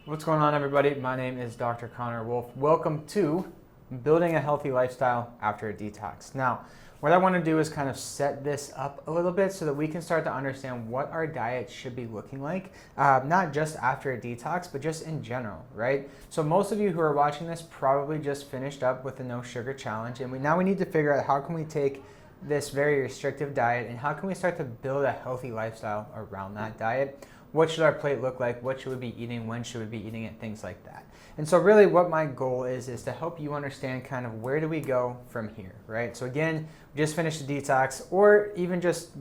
What's going on, everybody? My name is Dr. Connor Wolf. Welcome to Building a Healthy Lifestyle After a Detox. Now, what I want to do is kind of set this up a little bit so that we can start to understand what our diet should be looking like, not just after a detox, but just in general, right? So most of you who are watching this probably just finished up with the no sugar challenge, and now we need to figure out how can we take this very restrictive diet and how can we start to build a healthy lifestyle around that diet. What should our plate look like? What should we be eating? When should we be eating it? Things like that. And so really what my goal is to help you understand kind of where do we go from here, right? So again, we just finished a detox, or even just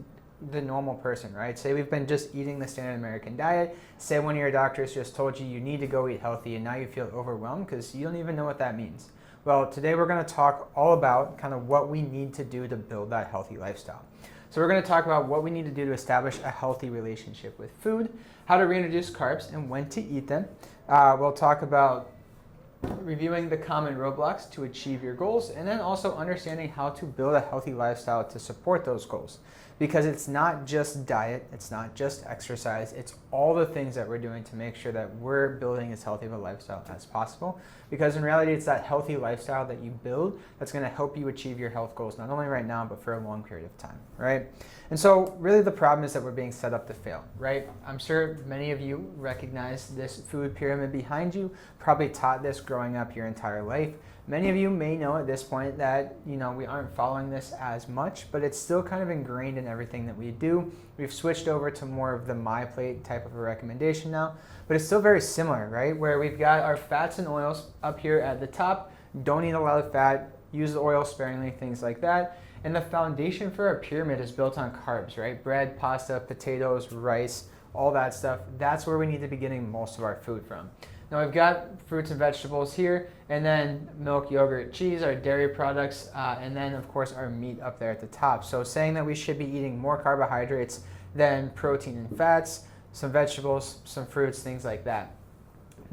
the normal person, right? Say we've been just eating the standard American diet. Say one of your doctors just told you need to go eat healthy and now you feel overwhelmed because you don't even know what that means. Well, today we're going to talk all about kind of what we need to do to build that healthy lifestyle. So we're going to talk about what we need to do to establish a healthy relationship with food, how to reintroduce carbs and when to eat them. We'll talk about reviewing the common roadblocks to achieve your goals, and then also understanding how to build a healthy lifestyle to support those goals. Because it's not just diet, it's not just exercise, it's all the things that we're doing to make sure that we're building as healthy of a lifestyle as possible. Because in reality, it's that healthy lifestyle that you build that's going to help you achieve your health goals, not only right now, but for a long period of time, right? And so really the problem is that we're being set up to fail, right? I'm sure many of you recognize this food pyramid behind you, probably taught this growing up your entire life. Many of you may know at this point that, we aren't following this as much, but it's still kind of ingrained in everything that we do. We've switched over to more of the My Plate type of a recommendation now, but it's still very similar, right? Where we've got our fats and oils up here at the top. Don't eat a lot of fat, use the oil sparingly, things like that. And the foundation for our pyramid is built on carbs, right? Bread, pasta, potatoes, rice, all that stuff. That's where we need to be getting most of our food from. Now we've got fruits and vegetables here, and then milk, yogurt, cheese, our dairy products, and then of course our meat up there at the top. So saying that we should be eating more carbohydrates than protein and fats, some vegetables, some fruits, things like that.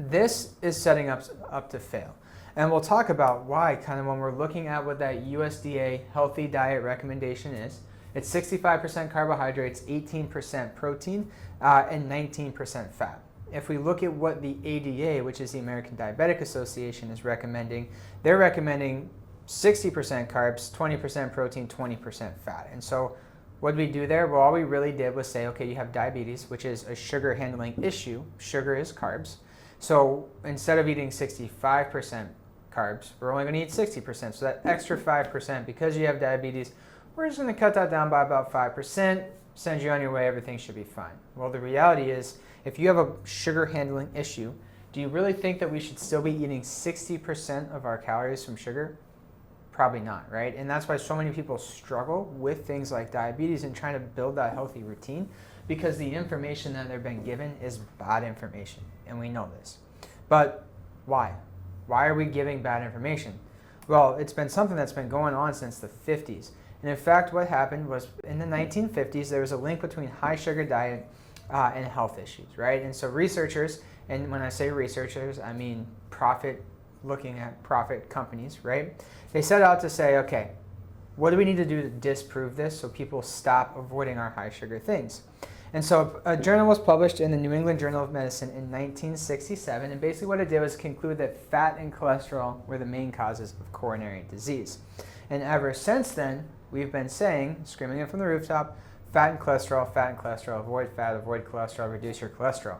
This is setting up to fail. And we'll talk about why kind of when we're looking at what that USDA healthy diet recommendation is. It's 65% carbohydrates, 18% protein, and 19% fat. If we look at what the ADA, which is the American Diabetic Association, is recommending, they're recommending 60% carbs, 20% protein, 20% fat. And so what did we do there? Well, all we really did was say, okay, you have diabetes, which is a sugar handling issue. Sugar is carbs. So instead of eating 65% carbs, we're only going to eat 60%. So that extra 5%, because you have diabetes, we're just going to cut that down by about 5%, send you on your way, everything should be fine. Well, the reality is, if you have a sugar handling issue, do you really think that we should still be eating 60% of our calories from sugar? Probably not, right? And that's why so many people struggle with things like diabetes and trying to build that healthy routine, because the information that they're being given is bad information, and we know this. But why? Why are we giving bad information? Well, it's been something that's been going on since the 50s. And in fact, what happened was in the 1950s, there was a link between high sugar diet and health issues, right? And so researchers, and when I say researchers, I mean looking at profit companies, right? They set out to say, okay, what do we need to do to disprove this so people stop avoiding our high sugar things? And so a journal was published in the New England Journal of Medicine in 1967, and basically what it did was conclude that fat and cholesterol were the main causes of coronary disease. And ever since then, we've been saying, screaming it from the rooftop, fat and cholesterol, avoid fat, avoid cholesterol, reduce your cholesterol.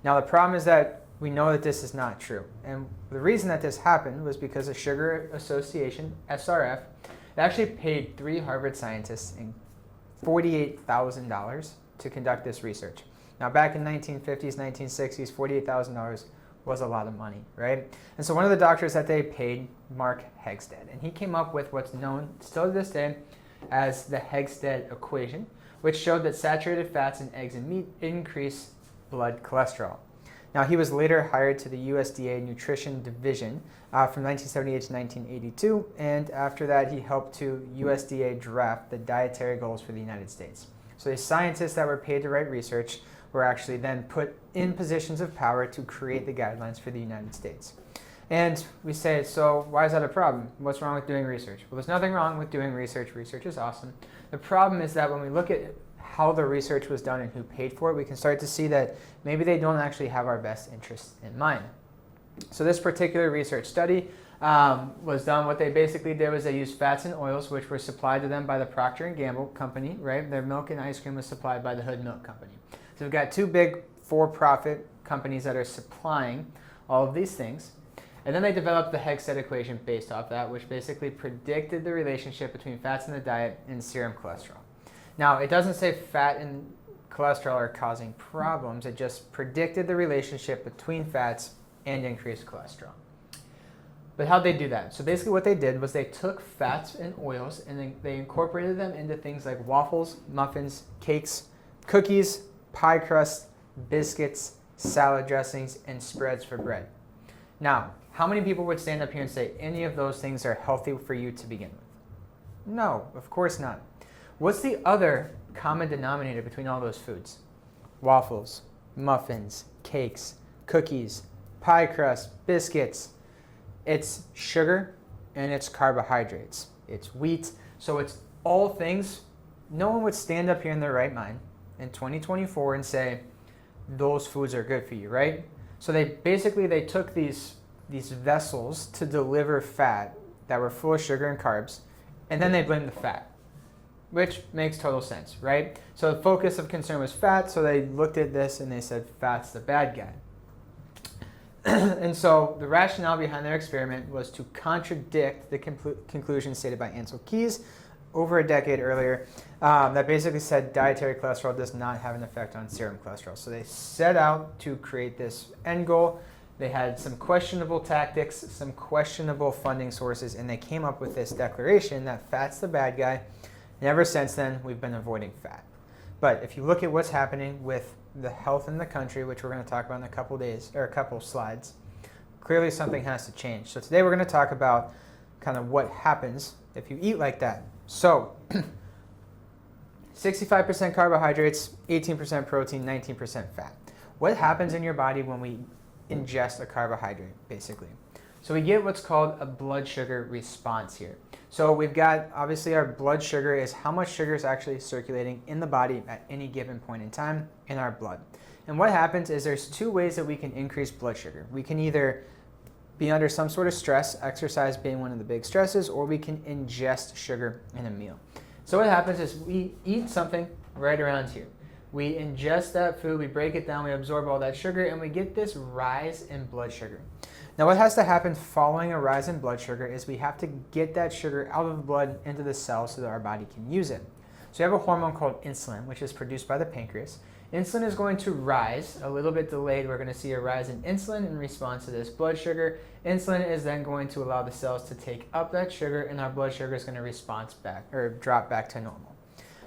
Now the problem is that we know that this is not true. And the reason that this happened was because the Sugar Association, SRF, they actually paid 3 Harvard scientists $48,000 to conduct this research. Now back in 1950s, 1960s, $48,000 was a lot of money, right? And so one of the doctors that they paid, Mark Hegstead, and he came up with what's known still to this day as the Hegstead equation, which showed that saturated fats in eggs and meat increase blood cholesterol. Now, he was later hired to the USDA Nutrition Division from 1978 to 1982, and after that, he helped to USDA draft the dietary goals for the United States. So the scientists that were paid to write research were actually then put in positions of power to create the guidelines for the United States. And we say, so why is that a problem? What's wrong with doing research? Well, there's nothing wrong with doing research. Research is awesome. The problem is that when we look at how the research was done and who paid for it, we can start to see that maybe they don't actually have our best interests in mind. So this particular research study was done. What they basically did was they used fats and oils, which were supplied to them by the Procter & Gamble company, right? Their milk and ice cream was supplied by the Hood Milk Company. So we've got two big for-profit companies that are supplying all of these things. And then they developed the Hegstead equation based off that, which basically predicted the relationship between fats in the diet and serum cholesterol. Now, it doesn't say fat and cholesterol are causing problems. It just predicted the relationship between fats and increased cholesterol. But how'd they do that? So basically what they did was they took fats and oils and then they incorporated them into things like waffles, muffins, cakes, cookies, pie crust, biscuits, salad dressings, and spreads for bread. Now, how many people would stand up here and say any of those things are healthy for you to begin with? No, of course not. What's the other common denominator between all those foods? Waffles, muffins, cakes, cookies, pie crust, biscuits. It's sugar and it's carbohydrates. It's wheat. So it's all things. No one would stand up here in their right mind in 2024 and say those foods are good for you, right? So they took these vessels to deliver fat that were full of sugar and carbs, and then they blamed the fat, which makes total sense, right? So the focus of concern was fat, so they looked at this and they said fat's the bad guy. And so the rationale behind their experiment was to contradict the conclusion stated by Ansel Keys over a decade earlier that basically said dietary cholesterol does not have an effect on serum cholesterol. So they set out to create this end goal. They had some questionable tactics, some questionable funding sources, and they came up with this declaration that fat's the bad guy. And ever since then, we've been avoiding fat. But if you look at what's happening with the health in the country, which we're going to talk about in a couple days or a couple slides, clearly something has to change. So today we're going to talk about kind of what happens if you eat like that. So 65% carbohydrates, 18% protein, 19% fat. What happens in your body when we ingest a carbohydrate, basically? So we get what's called a blood sugar response here. So we've got, obviously, our blood sugar is how much sugar is actually circulating in the body at any given point in time in our blood. And what happens is there's two ways that we can increase blood sugar. We can either be under some sort of stress, exercise being one of the big stresses, or we can ingest sugar in a meal. So what happens is we eat something right around here. We ingest that food, we break it down, we absorb all that sugar, and we get this rise in blood sugar. Now what has to happen following a rise in blood sugar is we have to get that sugar out of the blood into the cells so that our body can use it. So you have a hormone called insulin, which is produced by the pancreas. Insulin is going to rise, a little bit delayed. We're going to see a rise in insulin in response to this blood sugar. Insulin is then going to allow the cells to take up that sugar, and our blood sugar is going to respond back or drop back to normal.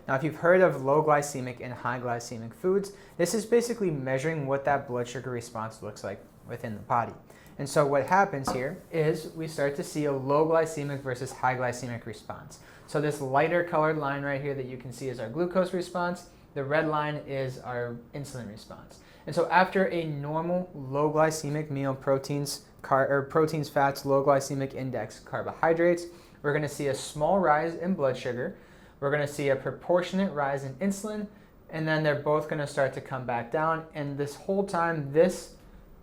Now, if you've heard of low glycemic and high glycemic foods, this is basically measuring what that blood sugar response looks like within the body. And so what happens here is we start to see a low glycemic versus high glycemic response. So this lighter colored line right here that you can see is our glucose response. The red line is our insulin response. And so after a normal low glycemic meal, proteins, fats, low glycemic index, carbohydrates, we're going to see a small rise in blood sugar. We're going to see a proportionate rise in insulin, and then they're both going to start to come back down. And this whole time, this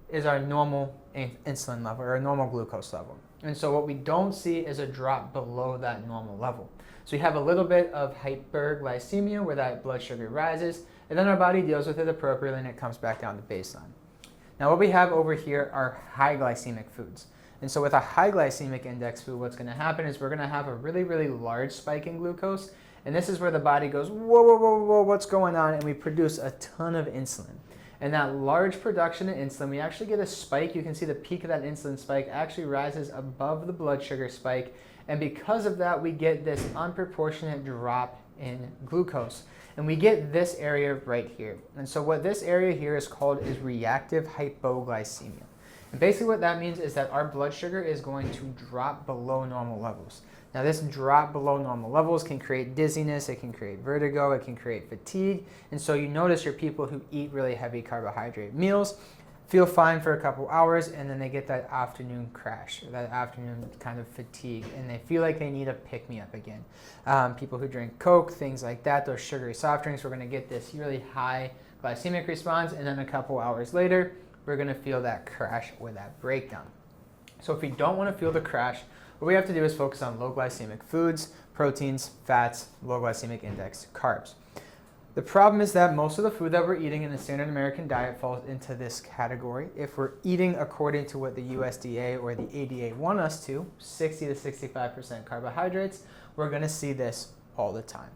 is our normal insulin level or a normal glucose level. And so what we don't see is a drop below that normal level. So you have a little bit of hyperglycemia where that blood sugar rises, and then our body deals with it appropriately and it comes back down to baseline. Now what we have over here are high glycemic foods. And so with a high glycemic index food, what's going to happen is we're going to have a really, really large spike in glucose. And this is where the body goes, whoa, whoa, whoa, whoa, what's going on? And we produce a ton of insulin. And that large production of insulin, we actually get a spike. You can see the peak of that insulin spike actually rises above the blood sugar spike. And because of that, we get this unproportionate drop in glucose. And we get this area right here. And so what this area here is called is reactive hypoglycemia. And basically what that means is that our blood sugar is going to drop below normal levels. Now this drop below normal levels can create dizziness, it can create vertigo, it can create fatigue. And so you notice your people who eat really heavy carbohydrate meals, feel fine for a couple hours, and then they get that afternoon crash, or that afternoon kind of fatigue, and they feel like they need a pick-me-up again. People who drink Coke, things like that, those sugary soft drinks, we're going to get this really high glycemic response, and then a couple hours later, we're going to feel that crash or that breakdown. So if we don't want to feel the crash, what we have to do is focus on low glycemic foods, proteins, fats, low glycemic index, carbs. The problem is that most of the food that we're eating in the standard American diet falls into this category. If we're eating according to what the USDA or the ADA want us to, 60 to 65% carbohydrates, we're going to see this all the time.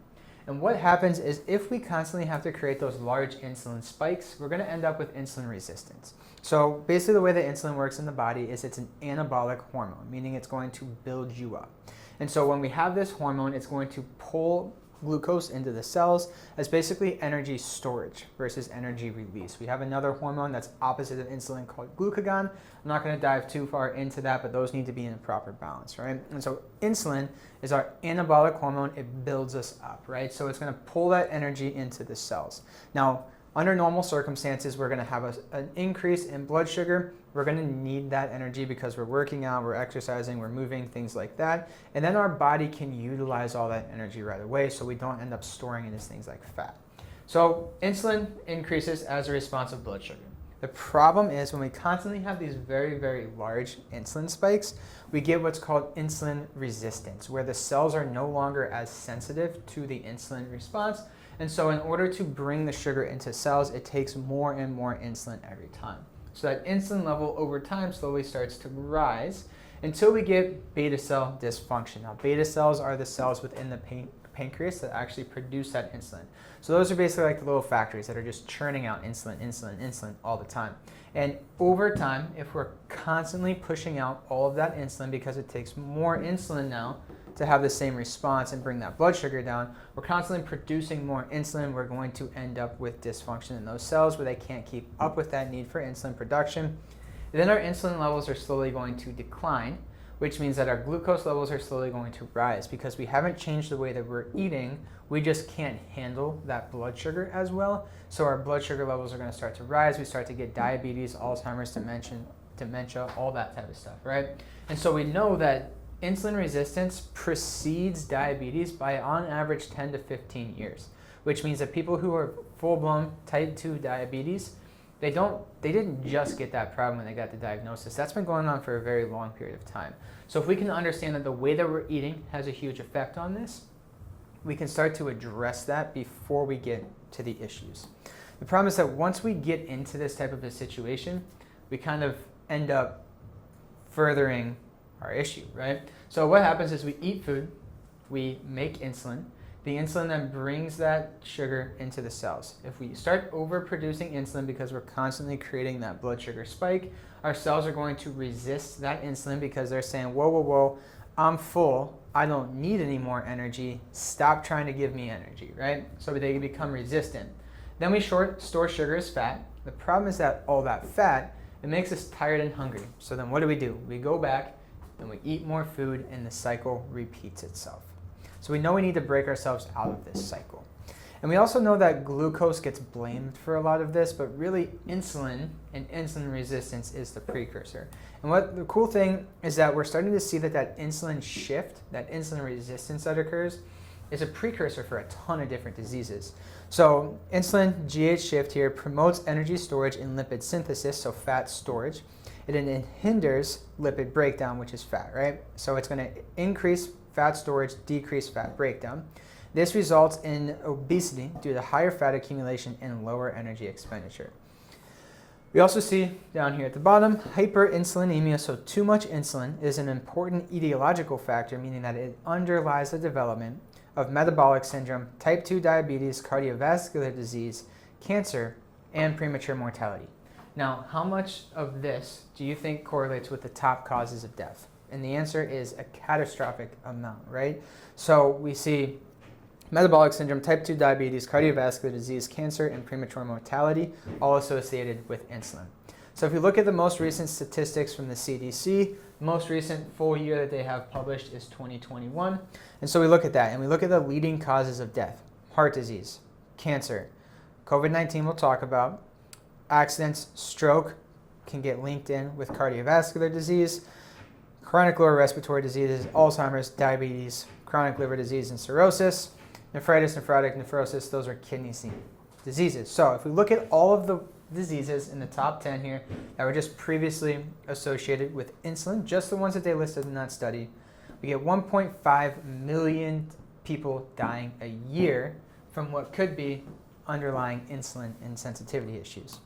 And what happens is if we constantly have to create those large insulin spikes, we're going to end up with insulin resistance. So basically the way that insulin works in the body is it's an anabolic hormone, meaning it's going to build you up. And so when we have this hormone, it's going to pull glucose into the cells as basically energy storage versus energy release. We have another hormone that's opposite of insulin called glucagon. I'm not going to dive too far into that, but those need to be in a proper balance, right? And so insulin is our anabolic hormone. It builds us up, right? So it's going to pull that energy into the cells. Now, under normal circumstances, we're going to have an increase in blood sugar. We're going to need that energy because we're working out, we're exercising, we're moving, things like that. And then our body can utilize all that energy right away so we don't end up storing it as things like fat. So insulin increases as a response of blood sugar. The problem is when we constantly have these very, very large insulin spikes, we get what's called insulin resistance, where the cells are no longer as sensitive to the insulin response. And so in order to bring the sugar into cells, it takes more and more insulin every time. So that insulin level over time slowly starts to rise until we get beta cell dysfunction. Now, beta cells are the cells within the pancreas that actually produce that insulin. So those are basically like the little factories that are just churning out insulin, insulin, insulin all the time. And over time, if we're constantly pushing out all of that insulin because it takes more insulin now to have the same response and bring that blood sugar down, we're constantly producing more insulin. We're going to end up with dysfunction in those cells where they can't keep up with that need for insulin production. And then our insulin levels are slowly going to decline, which means that our glucose levels are slowly going to rise because we haven't changed the way that we're eating. We just can't handle that blood sugar as well. So our blood sugar levels are going to start to rise. We start to get diabetes, Alzheimer's, dementia, all that type of stuff, right? And so we know that insulin resistance precedes diabetes by on average 10 to 15 years, which means that people who are full-blown type 2 diabetes, they didn't just get that problem when they got the diagnosis. That's been going on for a very long period of time. So if we can understand that the way that we're eating has a huge effect on this, we can start to address that before we get to the issues. The problem is that once we get into this type of a situation, we kind of end up furthering our issue, right? So what happens is we eat food, we make insulin. The insulin then brings that sugar into the cells. If we start overproducing insulin because we're constantly creating that blood sugar spike, our cells are going to resist that insulin because they're saying, whoa, whoa, whoa, I'm full. I don't need any more energy. Stop trying to give me energy, right? So they become resistant. Then we store sugar as fat. The problem is that all that fat, it makes us tired and hungry. So then what do? We go back and we eat more food and the cycle repeats itself. So we know we need to break ourselves out of this cycle. And we also know that glucose gets blamed for a lot of this, but really insulin and insulin resistance is the precursor. And what the cool thing is that we're starting to see that insulin shift, that insulin resistance that occurs, is a precursor for a ton of different diseases. So insulin GH shift here promotes energy storage and lipid synthesis, so fat storage. It hinders lipid breakdown, which is fat, right? So it's going to increase fat storage, decrease fat breakdown. This results in obesity due to higher fat accumulation and lower energy expenditure. We also see down here at the bottom, hyperinsulinemia, so too much insulin is an important etiological factor, meaning that it underlies the development of metabolic syndrome, type 2 diabetes, cardiovascular disease, cancer, and premature mortality. Now, how much of this do you think correlates with the top causes of death? And the answer is a catastrophic amount, right? So we see metabolic syndrome, type 2 diabetes, cardiovascular disease, cancer, and premature mortality, all associated with insulin. So if you look at the most recent statistics from the CDC, the most recent full year that they have published is 2021. And so we look at that, and we look at the leading causes of death: heart disease, cancer, COVID-19 we'll talk about, accidents, stroke, can get linked in with cardiovascular disease, chronic lower respiratory diseases, Alzheimer's, diabetes, chronic liver disease, and cirrhosis. Nephritis, nephrotic nephrosis, those are kidney diseases. So if we look at all of the diseases in the top 10 here that were just previously associated with insulin, just the ones that they listed in that study, we get 1.5 million people dying a year from what could be underlying insulin insensitivity issues.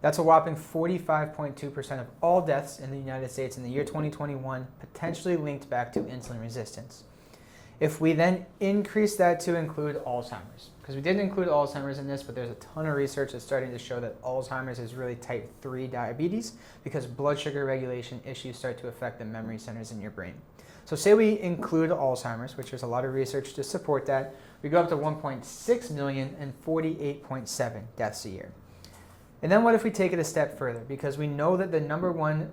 That's a whopping 45.2% of all deaths in the United States in the year 2021 potentially linked back to insulin resistance. If we then increase that to include Alzheimer's, because we didn't include Alzheimer's in this, but there's a ton of research that's starting to show that Alzheimer's is really type 3 diabetes because blood sugar regulation issues start to affect the memory centers in your brain. So say we include Alzheimer's, which there's a lot of research to support that, we go up to 1.6 million and 48.7 deaths a year. And then what if we take it a step further? Because we know that the number one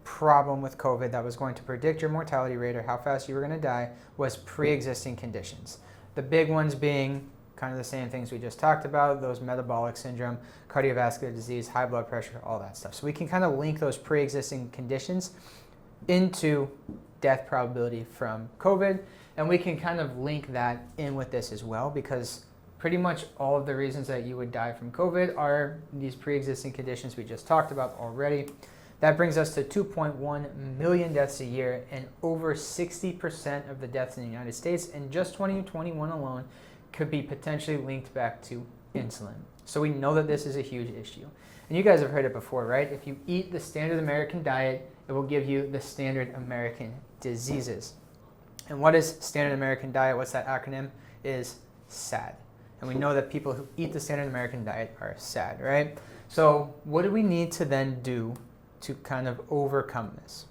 problem with COVID that was going to predict your mortality rate or how fast you were going to die was pre-existing conditions. The big ones being kind of the same things we just talked about, those metabolic syndrome, cardiovascular disease, high blood pressure, all that stuff. So we can kind of link those pre-existing conditions into death probability from COVID, and we can kind of link that in with this as well, because pretty much all of the reasons that you would die from COVID are these pre-existing conditions we just talked about already. That brings us to 2.1 million deaths a year, and over 60% of the deaths in the United States in just 2021 alone could be potentially linked back to insulin. So we know that this is a huge issue. And you guys have heard it before, right? If you eat the standard American diet, it will give you the standard American diseases. And what is standard American diet? What's that acronym? Is SAD. And we know that people who eat the standard American diet are SAD, right? So what do we need to then do to kind of overcome this?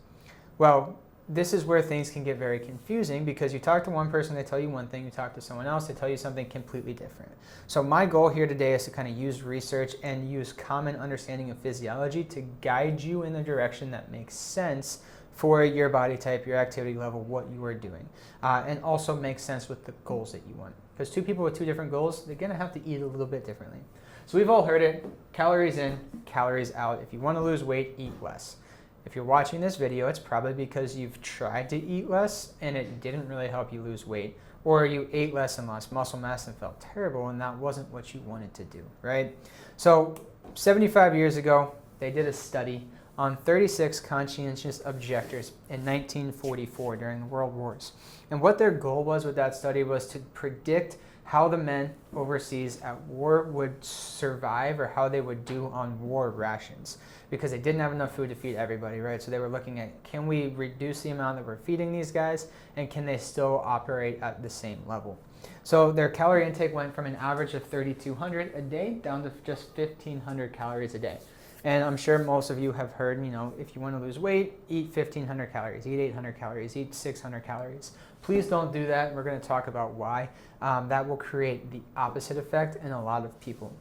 Well, this is where things can get very confusing, because you talk to one person, they tell you one thing, you talk to someone else, they tell you something completely different. So my goal here today is to kind of use research and use common understanding of physiology to guide you in the direction that makes sense for your body type, your activity level, what you are doing, and also makes sense with the goals that you want. Because two people with two different goals, they're gonna have to eat a little bit differently. So we've all heard it, calories in, calories out. If you want to lose weight, eat less. If you're watching this video, it's probably because you've tried to eat less and it didn't really help you lose weight, or you ate less and lost muscle mass and felt terrible and that wasn't what you wanted to do, right? So 75 years ago, they did a study on 36 conscientious objectors in 1944 during the World Wars. And what their goal was with that study was to predict how the men overseas at war would survive, or how they would do on war rations, because they didn't have enough food to feed everybody, right? So they were looking at, can we reduce the amount that we're feeding these guys, and can they still operate at the same level? So their calorie intake went from an average of 3,200 a day down to just 1,500 calories a day. And I'm sure most of you have heard, if you want to lose weight, eat 1,500 calories, eat 800 calories, eat 600 calories. Please don't do that. We're going to talk about why. That will create the opposite effect in a lot of people.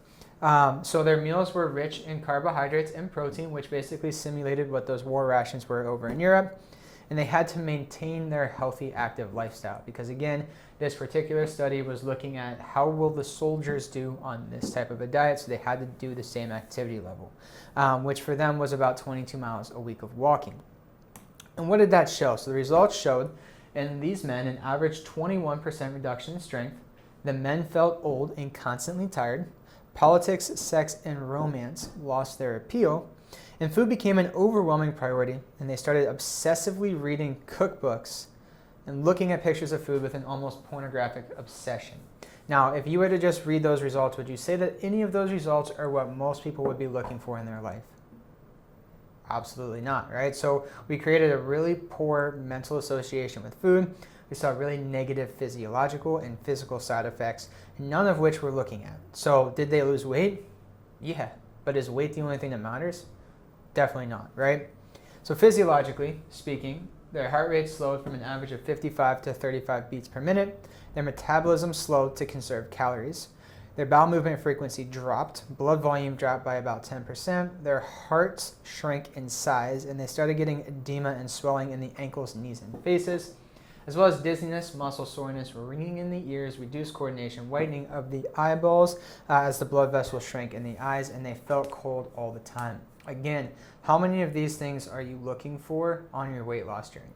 So their meals were rich in carbohydrates and protein, which basically simulated what those war rations were over in Europe. And they had to maintain their healthy, active lifestyle, because again, this particular study was looking at how will the soldiers do on this type of a diet, so they had to do the same activity level, which for them was about 22 miles a week of walking. And what did that show? So the results showed in these men an average 21% reduction in strength. The men felt old and constantly tired. Politics, sex, and romance lost their appeal. And food became an overwhelming priority, and they started obsessively reading cookbooks and looking at pictures of food with an almost pornographic obsession. Now, if you were to just read those results, would you say that any of those results are what most people would be looking for in their life? Absolutely not, right? So we created a really poor mental association with food. We saw really negative physiological and physical side effects, none of which we're looking at. So did they lose weight? Yeah, but is weight the only thing that matters? Definitely not, right? So physiologically speaking, their heart rate slowed from an average of 55 to 35 beats per minute. Their metabolism slowed to conserve calories. Their bowel movement frequency dropped. Blood volume dropped by about 10%. Their hearts shrank in size, and they started getting edema and swelling in the ankles, knees, and faces. as well as dizziness, muscle soreness, ringing in the ears, reduced coordination, whitening of the eyeballs as the blood vessels shrank in the eyes, and they felt cold all the time. Again, how many of these things are you looking for on your weight loss journey?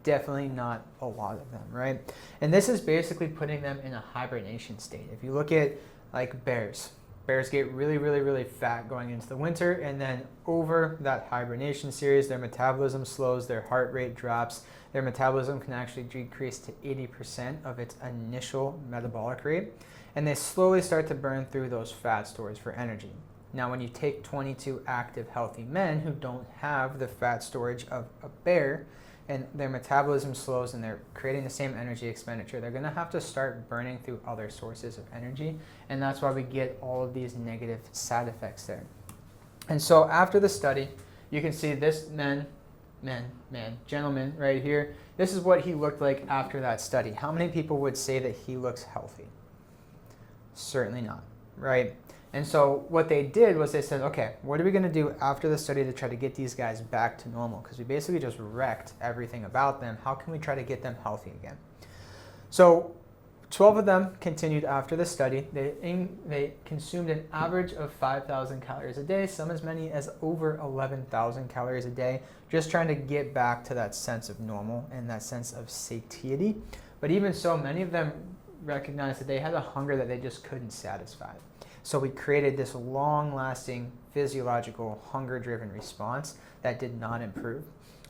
Definitely not a lot of them, right? And this is basically putting them in a hibernation state. If you look at like bears get really fat going into the winter, and then over that hibernation series, their metabolism slows, their heart rate drops, their metabolism can actually decrease to 80% of its initial metabolic rate, and they slowly start to burn through those fat stores for energy. Now, when you take 22 active, healthy men who don't have the fat storage of a bear, and their metabolism slows and they're creating the same energy expenditure, they're going to have to start burning through other sources of energy, and that's why we get all of these negative side effects there. And so after the study, you can see this gentleman right here, this is what he looked like after that study. How many people would say that he looks healthy? Certainly not, right? And so what they did was they said, okay, what are we going to do after the study to try to get these guys back to normal? Because we basically just wrecked everything about them. How can we try to get them healthy again? So 12 of them continued after the study. They consumed an average of 5,000 calories a day, some as many as over 11,000 calories a day, just trying to get back to that sense of normal and that sense of satiety. But even so, many of them recognized that they had a hunger that they just couldn't satisfy. So we created this long-lasting physiological hunger-driven response that did not improve.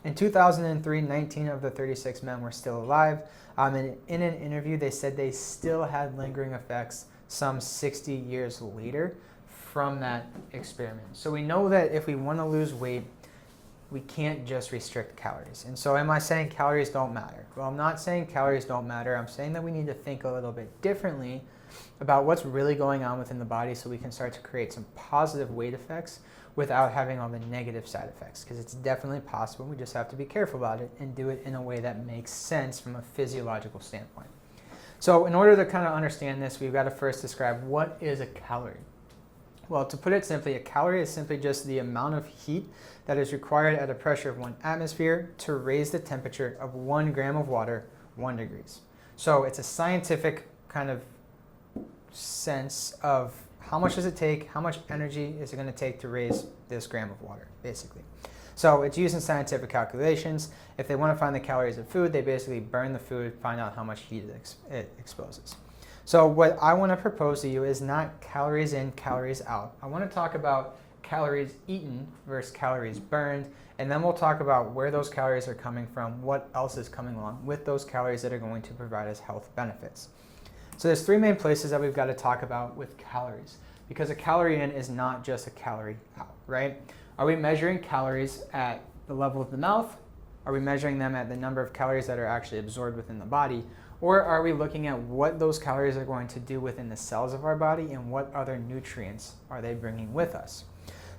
In 2003, 19 of the 36 men were still alive. And in an interview, they said they still had lingering effects some 60 years later from that experiment. So we know that if we want to lose weight, we can't just restrict calories. And so am I saying calories don't matter? Well, I'm not saying calories don't matter. I'm saying that we need to think a little bit differently about what's really going on within the body so we can start to create some positive weight effects without having all the negative side effects, because it's definitely possible. We just have to be careful about it and do it in a way that makes sense from a physiological standpoint. So in order to kind of understand this, we've got to first describe what is a calorie. Well, to put it simply, a calorie is simply just the amount of heat that is required at a pressure of 1 atmosphere to raise the temperature of 1 gram of water 1 degrees. So it's a scientific kind of sense of how much does it take, how much energy is it going to take to raise this gram of water, basically. So it's used in scientific calculations. If they want to find the calories of food, they basically burn the food, find out how much heat it exposes. So what I want to propose to you is not calories in, calories out. I want to talk about calories eaten versus calories burned, and then we'll talk about where those calories are coming from, what else is coming along with those calories that are going to provide us health benefits. So there's 3 main places that we've got to talk about with calories, because a calorie in is not just a calorie out, right? Are we measuring calories at the level of the mouth? Are we measuring them at the number of calories that are actually absorbed within the body? Or are we looking at what those calories are going to do within the cells of our body and what other nutrients are they bringing with us?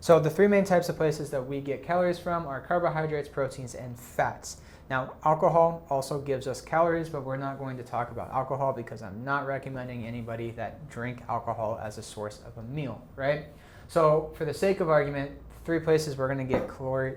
So the 3 main types of places that we get calories from are carbohydrates, proteins, and fats. Now, alcohol also gives us calories, but we're not going to talk about alcohol because I'm not recommending anybody that drink alcohol as a source of a meal, right? So for the sake of argument, 3 places we're going to get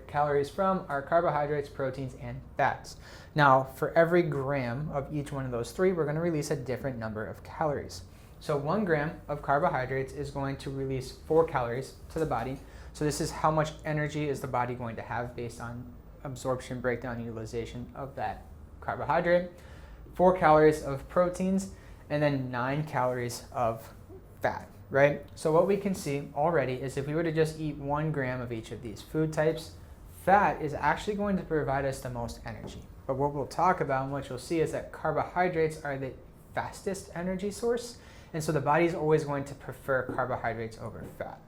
calories from are carbohydrates, proteins, and fats. Now, for every gram of each one of those 3, we're going to release a different number of calories. So 1 gram of carbohydrates is going to release 4 calories to the body. So this is how much energy is the body going to have based on absorption, breakdown, utilization of that carbohydrate. 4 calories of proteins, and then 9 calories of fat, right? So what we can see already is if we were to just eat 1 gram of each of these food types, fat is actually going to provide us the most energy. But what we'll talk about and what you'll see is that carbohydrates are the fastest energy source, and so the body is always going to prefer carbohydrates over fat.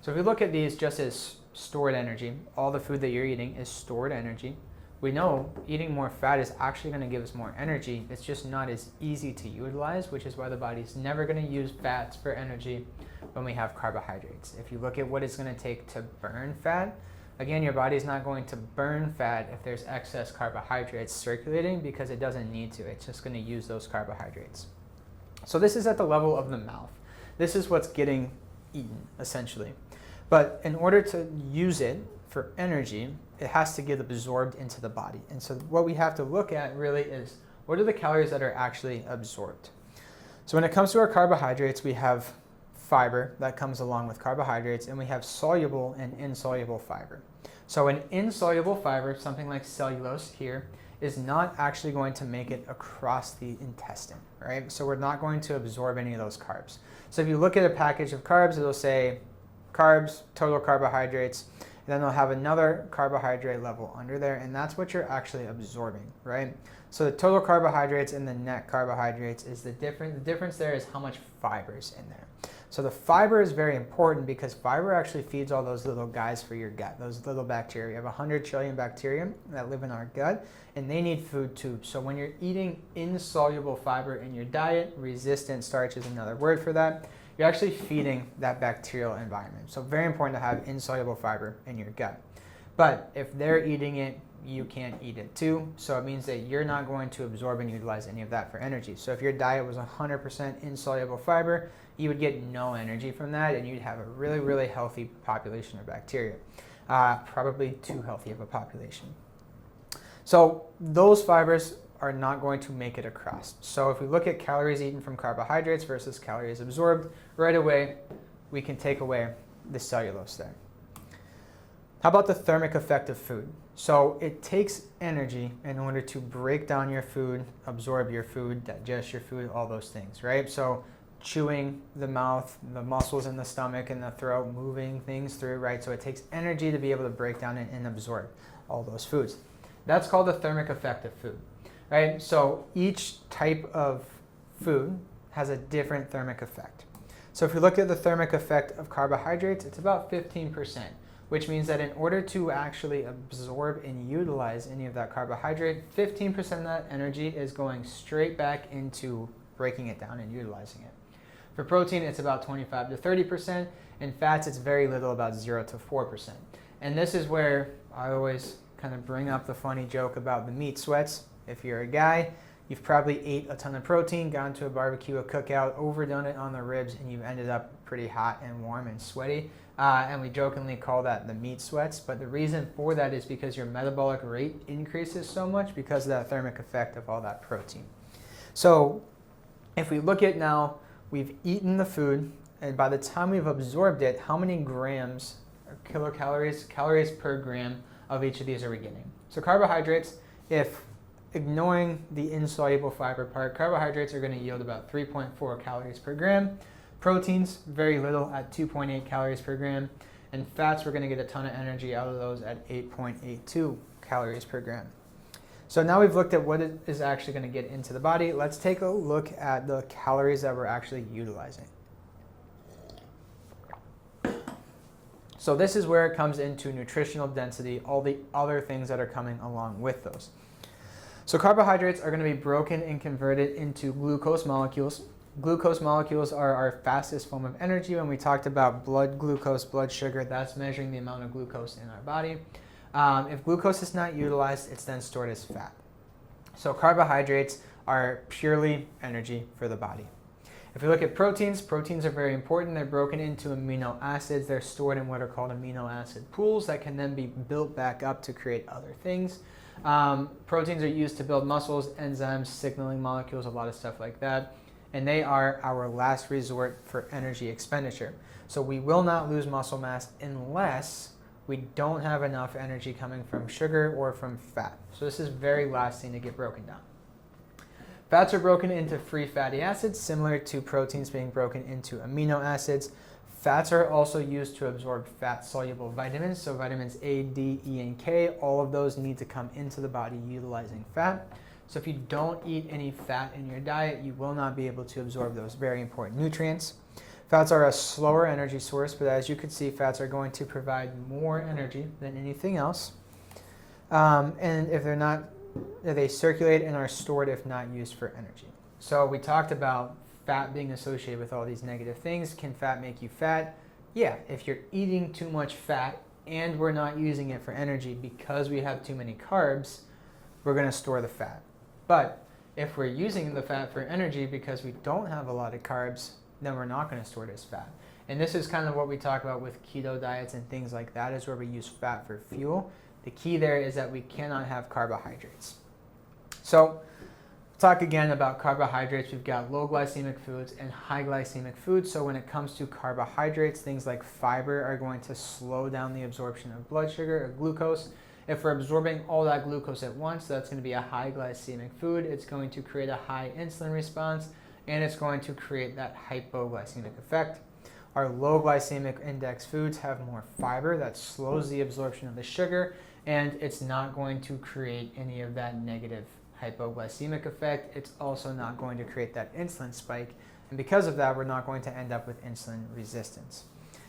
So if we look at these just as stored energy, all the food that you're eating is stored energy. We know eating more fat is actually going to give us more energy. It's just not as easy to utilize, which is why the body's never going to use fats for energy when we have carbohydrates. If you look at what it's going to take to burn fat, again, your body's not going to burn fat if there's excess carbohydrates circulating because it doesn't need to. It's just going to use those carbohydrates. So this is at the level of the mouth. This is what's getting eaten, essentially. But in order to use it for energy, it has to get absorbed into the body. And so what we have to look at really is, what are the calories that are actually absorbed? So when it comes to our carbohydrates, we have fiber that comes along with carbohydrates, and we have soluble and insoluble fiber. So an insoluble fiber, something like cellulose here, is not actually going to make it across the intestine, right? So we're not going to absorb any of those carbs. So if you look at a package of carbs, it'll say carbs, total carbohydrates, and then they'll have another carbohydrate level under there, and that's what you're actually absorbing, right? So the total carbohydrates and the net carbohydrates is the difference. The difference there is how much fiber is in there. So the fiber is very important because fiber actually feeds all those little guys for your gut, those little bacteria. We have 100 trillion bacteria that live in our gut, and they need food too. So when you're eating insoluble fiber in your diet, resistant starch is another word for that, you're actually feeding that bacterial environment. So very important to have insoluble fiber in your gut. But if they're eating it, you can't eat it too. So it means that you're not going to absorb and utilize any of that for energy. So if your diet was 100% insoluble fiber, you would get no energy from that, and you'd have a really, really healthy population of bacteria. Probably too healthy of a population. So those fibers are not going to make it across. So if we look at calories eaten from carbohydrates versus calories absorbed, right away we can take away the cellulose there. How about the thermic effect of food? So it takes energy in order to break down your food, absorb your food, digest your food, all those things, right? So chewing, the mouth, the muscles in the stomach and the throat, moving things through, right? So it takes energy to be able to break down and absorb all those foods. That's called the thermic effect of food, right? So each type of food has a different thermic effect. So if you look at the thermic effect of carbohydrates, it's about 15%, which means that in order to actually absorb and utilize any of that carbohydrate, 15% of that energy is going straight back into breaking it down and utilizing it. For protein, it's about 25 to 30%. In fats, it's very little, about 0 to 4%. And this is where I always kind of bring up the funny joke about the meat sweats. If you're a guy, you've probably ate a ton of protein, gone to a barbecue, a cookout, overdone it on the ribs, and you've ended up pretty hot and warm and sweaty. And we jokingly call that the meat sweats. But the reason for that is because your metabolic rate increases so much because of that thermic effect of all that protein. So if we look at now, we've eaten the food, and by the time we've absorbed it, how many grams or kilocalories, calories per gram of each of these are we getting? So carbohydrates, if ignoring the insoluble fiber part, carbohydrates are going to yield about 3.4 calories per gram. Proteins, very little at 2.8 calories per gram. And fats, we're going to get a ton of energy out of those at 8.82 calories per gram. So now we've looked at what it is actually going to get into the body. Let's take a look at the calories that we're actually utilizing. So this is where it comes into nutritional density, all the other things that are coming along with those. So carbohydrates are going to be broken and converted into glucose molecules. Glucose molecules are our fastest form of energy. When we talked about blood glucose, blood sugar, that's measuring the amount of glucose in our body. If glucose is not utilized, it's then stored as fat. So carbohydrates are purely energy for the body. If we look at proteins, proteins are very important. They're broken into amino acids. They're stored in what are called amino acid pools that can then be built back up to create other things. Proteins are used to build muscles, enzymes, signaling molecules, a lot of stuff like that. And they are our last resort for energy expenditure. So we will not lose muscle mass unless we don't have enough energy coming from sugar or from fat. So this is very last thing to get broken down. Fats are broken into free fatty acids, similar to proteins being broken into amino acids. Fats are also used to absorb fat-soluble vitamins, so vitamins A, D, E, and K, all of those need to come into the body utilizing fat. So if you don't eat any fat in your diet, you will not be able to absorb those very important nutrients. Fats are a slower energy source, but as you can see, fats are going to provide more energy than anything else. And if they're not, they circulate and are stored if not used for energy. So we talked about fat being associated with all these negative things. Can fat make you fat? Yeah, if you're eating too much fat and we're not using it for energy because we have too many carbs, we're going to store the fat. But if we're using the fat for energy because we don't have a lot of carbs, then we're not going to store it as fat. And this is kind of what we talk about with keto diets and things like that, is where we use fat for fuel. The key there is that we cannot have carbohydrates. So talk again about carbohydrates. We've got low glycemic foods and high glycemic foods. So when it comes to carbohydrates, things like fiber are going to slow down the absorption of blood sugar or glucose. If we're absorbing all that glucose at once, that's going to be a high glycemic food. It's going to create a high insulin response, and it's going to create that hypoglycemic effect. Our low glycemic index foods have more fiber that slows the absorption of the sugar, and it's not going to create any of that negative hypoglycemic effect. It's also not going to create that insulin spike, and because of that, we're not going to end up with insulin resistance.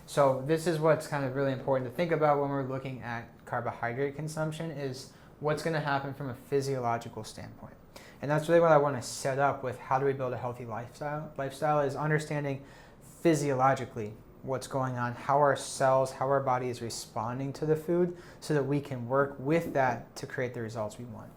So this is what's kind of really important to think about when we're looking at carbohydrate consumption, is what's going to happen from a physiological standpoint. And that's really what I want to set up with how do we build a healthy lifestyle. Lifestyle is understanding physiologically what's going on, how our cells, how our body is responding to the food, so that we can work with that to create the results we want.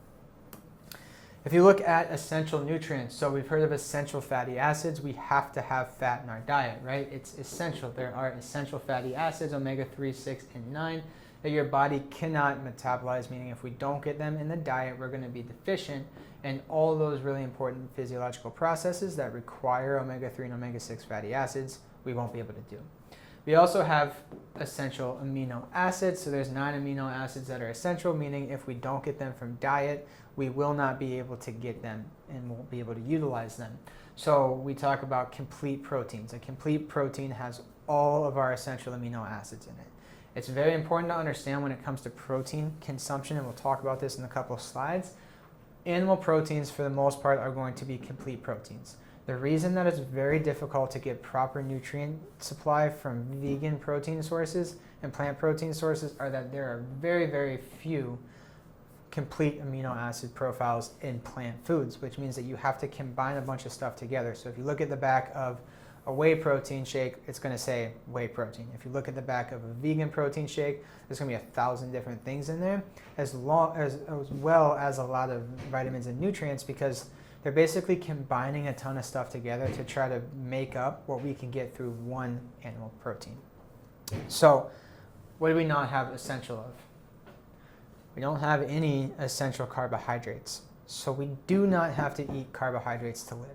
If you look at essential nutrients, so we've heard of essential fatty acids. We have to have fat in our diet, right? It's essential. There are essential fatty acids, omega-3, 6, and 9, that your body cannot metabolize, meaning if we don't get them in the diet, we're going to be deficient. And all those really important physiological processes that require omega-3 and omega-6 fatty acids, we won't be able to do. We also have essential amino acids. So there's 9 amino acids that are essential, meaning if we don't get them from diet, we will not be able to get them and won't be able to utilize them. So we talk about complete proteins. A complete protein has all of our essential amino acids in it. It's very important to understand when it comes to protein consumption, and we'll talk about this in a couple of slides. Animal proteins, for the most part, are going to be complete proteins. The reason that it's very difficult to get proper nutrient supply from vegan protein sources and plant protein sources are that there are very, very few complete amino acid profiles in plant foods, which means that you have to combine a bunch of stuff together. So if you look at the back of a whey protein shake, it's going to say whey protein. If you look at the back of a vegan protein shake, there's going to be 1,000 different things in there, as well as a lot of vitamins and nutrients, because they're basically combining a ton of stuff together to try to make up what we can get through one animal protein. So what do we not have essential of? We don't have any essential carbohydrates. So we do not have to eat carbohydrates to live.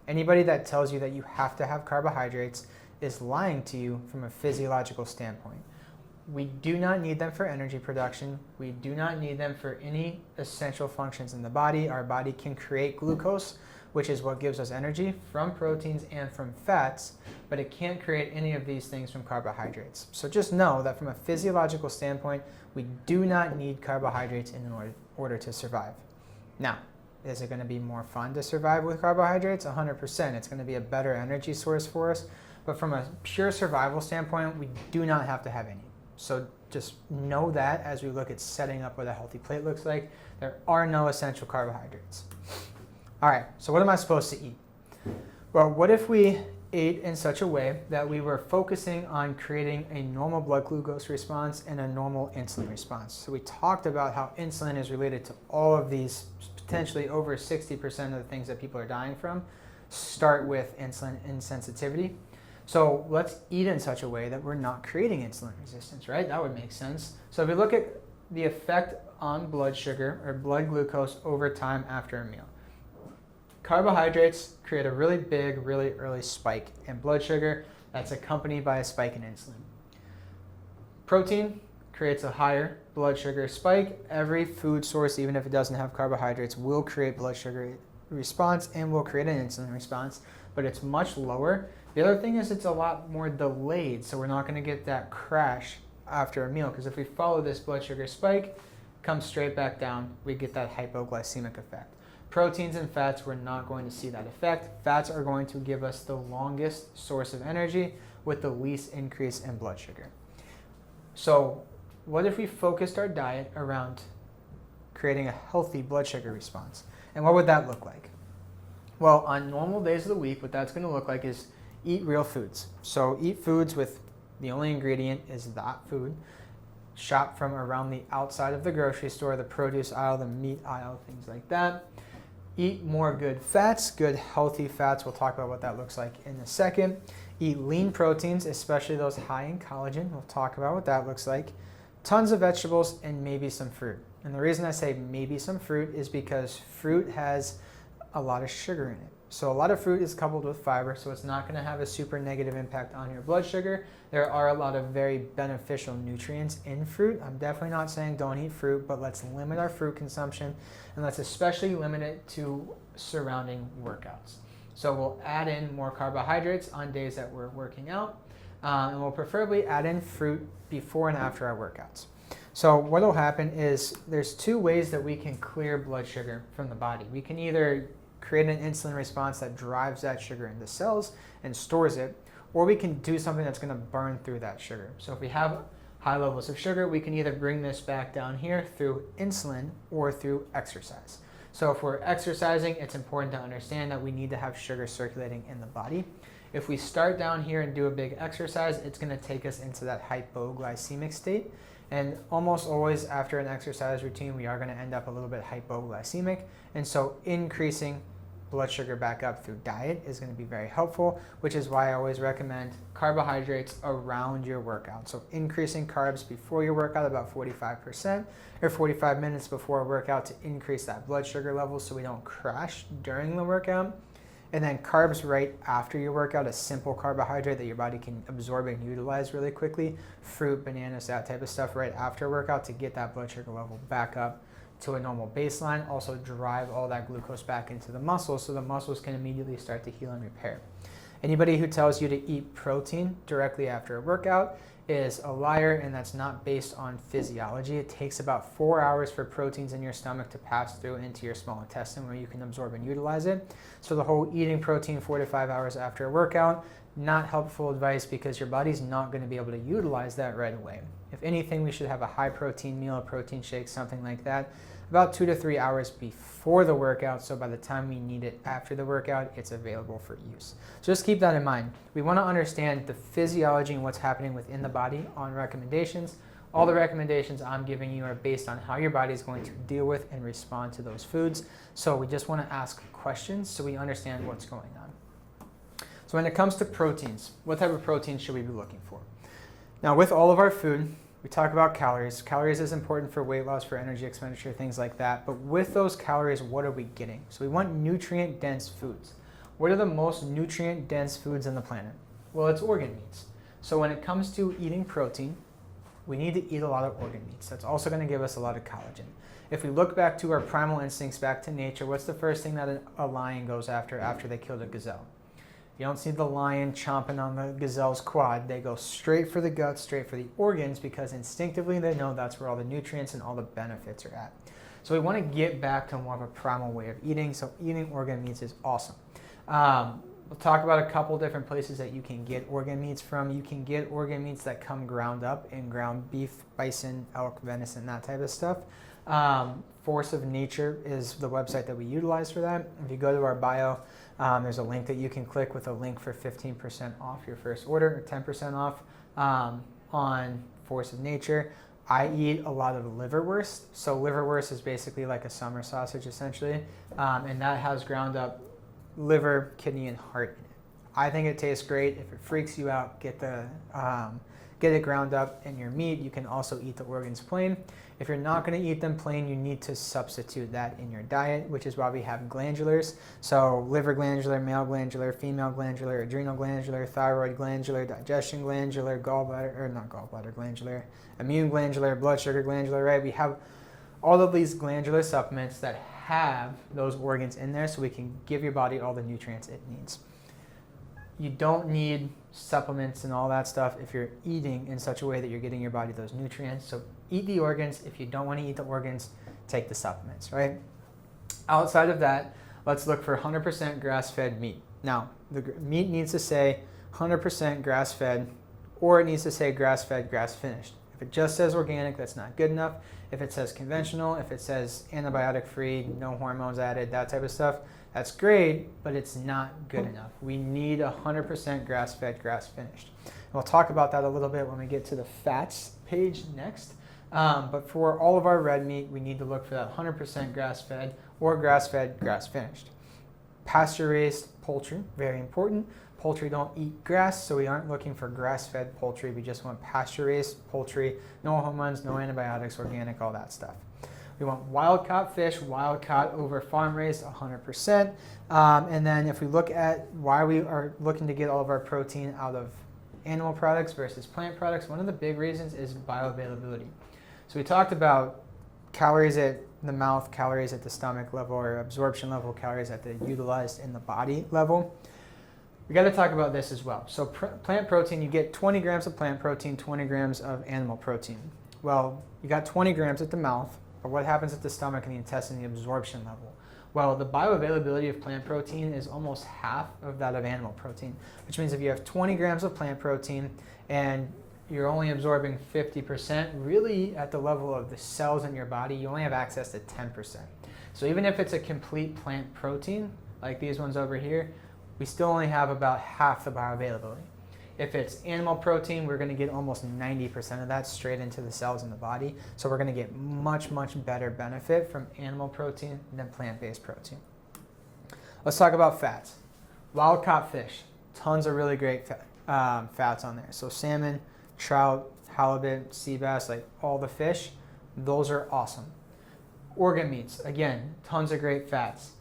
Anybody that tells you that you have to have carbohydrates is lying to you from a physiological standpoint. We do not need them for energy production. We do not need them for any essential functions in the body. Our body can create glucose, which is what gives us energy, from proteins and from fats, but it can't create any of these things from carbohydrates. So just know that from a physiological standpoint, we do not need carbohydrates in order to survive. Now, is it going to be more fun to survive with carbohydrates? 100%. It's going to be a better energy source for us. But from a pure survival standpoint, we do not have to have any. So just know that as we look at setting up what a healthy plate looks like, there are no essential carbohydrates. All right, so what am I supposed to eat? Well, what if we ate in such a way that we were focusing on creating a normal blood glucose response and a normal insulin response? So we talked about how insulin is related to all of these, potentially over 60% of the things that people are dying from start with insulin insensitivity. So let's eat in such a way that we're not creating insulin resistance, right? That would make sense. So if we look at the effect on blood sugar or blood glucose over time after a meal, carbohydrates create a really big, really early spike in blood sugar that's accompanied by a spike in insulin. Protein creates a higher blood sugar spike. Every food source, even if it doesn't have carbohydrates, will create blood sugar response and will create an insulin response, but it's much lower. The other thing is it's a lot more delayed, so we're not going to get that crash after a meal, because if we follow this blood sugar spike, comes straight back down, we get that hypoglycemic effect. Proteins and fats, we're not going to see that effect. Fats are going to give us the longest source of energy with the least increase in blood sugar. So what if we focused our diet around creating a healthy blood sugar response? And what would that look like? Well, on normal days of the week, what that's going to look like is eat real foods. So eat foods with the only ingredient is that food. Shop from around the outside of the grocery store, the produce aisle, the meat aisle, things like that. Eat more good fats, good healthy fats. We'll talk about what that looks like in a second. Eat lean proteins, especially those high in collagen. We'll talk about what that looks like. Tons of vegetables and maybe some fruit. And the reason I say maybe some fruit is because fruit has a lot of sugar in it. So a lot of fruit is coupled with fiber, so it's not going to have a super negative impact on your blood sugar. There are a lot of very beneficial nutrients in fruit. I'm definitely not saying don't eat fruit, but let's limit our fruit consumption, and let's especially limit it to surrounding workouts. So we'll add in more carbohydrates on days that we're working out, and we'll preferably add in fruit before and after our workouts. So what will happen is there's two ways that we can clear blood sugar from the body. We can either create an insulin response that drives that sugar into cells and stores it, or we can do something that's going to burn through that sugar. So if we have high levels of sugar, we can either bring this back down here through insulin or through exercise. So if we're exercising, it's important to understand that we need to have sugar circulating in the body. If we start down here and do a big exercise, it's going to take us into that hypoglycemic state. And almost always after an exercise routine, we are going to end up a little bit hypoglycemic. And so increasing blood sugar back up through diet is going to be very helpful, which is why I always recommend carbohydrates around your workout. So increasing carbs before your workout about 45% or 45 minutes before a workout to increase that blood sugar level so we don't crash during the workout. And then carbs right after your workout, a simple carbohydrate that your body can absorb and utilize really quickly, fruit, bananas, that type of stuff right after a workout to get that blood sugar level back up to a normal baseline. Also drive all that glucose back into the muscles so the muscles can immediately start to heal and repair. Anybody who tells you to eat protein directly after a workout is a liar, and that's not based on physiology. It takes about 4 hours for proteins in your stomach to pass through into your small intestine where you can absorb and utilize it. So the whole eating protein 4 to 5 hours after a workout, not helpful advice because your body's not going to be able to utilize that right away. If anything, we should have a high protein meal, a protein shake, something like that, about 2 to 3 hours before the workout, so by the time we need it after the workout, it's available for use. So just keep that in mind. We want to understand the physiology and what's happening within the body on recommendations. All the recommendations I'm giving you are based on how your body is going to deal with and respond to those foods. So we just want to ask questions so we understand what's going on. So when it comes to proteins, what type of protein should we be looking for? Now with all of our food, we talk about calories. Calories is important for weight loss, for energy expenditure, things like that. But with those calories, what are we getting? So we want nutrient-dense foods. What are the most nutrient-dense foods on the planet? Well, it's organ meats. So when it comes to eating protein, we need to eat a lot of organ meats. That's also going to give us a lot of collagen. If we look back to our primal instincts, back to nature, what's the first thing that a lion goes after they killed a gazelle? You don't see the lion chomping on the gazelle's quad. They go straight for the guts, straight for the organs, because instinctively they know that's where all the nutrients and all the benefits are at. So we want to get back to more of a primal way of eating. So eating organ meats is awesome. We'll talk about a couple different places that you can get organ meats from. You can get organ meats that come ground up in ground beef, bison, elk, venison, that type of stuff. Force of Nature is the website that we utilize for that. If you go to our bio, there's a link that you can click with a link for 15% off your first order, or 10% off on Force of Nature. I eat a lot of liverwurst. So liverwurst is basically like a summer sausage essentially, and that has ground up liver, kidney, and heart in it. I think it tastes great. If it freaks you out, get it ground up in your meat. You can also eat the organs plain. If you're not going to eat them plain, you need to substitute that in your diet, which is why we have glandulars. So liver glandular, male glandular, female glandular, adrenal glandular, thyroid glandular, digestion glandular, gallbladder glandular, immune glandular, blood sugar glandular, right? We have all of these glandular supplements that have those organs in there so we can give your body all the nutrients it needs. You don't need supplements and all that stuff if you're eating in such a way that you're getting your body those nutrients. So eat the organs. If you don't want to eat the organs, take the supplements, right? Outside of that, let's look for 100% grass-fed meat. Now, the meat needs to say 100% grass-fed, or it needs to say grass-fed, grass-finished. If it just says organic, that's not good enough. If it says conventional, if it says antibiotic-free, no hormones added, that type of stuff, that's great, but it's not good enough. We need 100% grass-fed, grass-finished. We'll talk about that a little bit when we get to the fats page next. But for all of our red meat, we need to look for that 100% grass-fed or grass-fed, grass-finished. Pasture-raised poultry, very important. poultry don't eat grass, so we aren't looking for grass-fed poultry. We just want pasture-raised poultry, no hormones, no antibiotics, organic, all that stuff. We want wild-caught fish, wild-caught over farm-raised 100%. And then if we look at why we are looking to get all of our protein out of animal products versus plant products, one of the big reasons is bioavailability. So we talked about calories at the mouth, calories at the stomach level, or absorption level, calories at the utilized in the body level. We got to talk about this as well. So plant protein, you get 20 grams of plant protein, 20 grams of animal protein. Well, you got 20 grams at the mouth, but what happens at the stomach and the intestine, the absorption level? Well, the bioavailability of plant protein is almost half of that of animal protein, which means if you have 20 grams of plant protein and you're only absorbing 50%, really at the level of the cells in your body, you only have access to 10%. So even if it's a complete plant protein, like these ones over here, we still only have about half the bioavailability. If it's animal protein, we're going to get almost 90% of that straight into the cells in the body. So we're going to get much, much better benefit from animal protein than plant-based protein. Let's talk about fats. Wild-caught fish, tons of really great fats on there. So salmon, trout, halibut, sea bass, like all the fish, those are awesome. Organ meats, again, tons of great fats.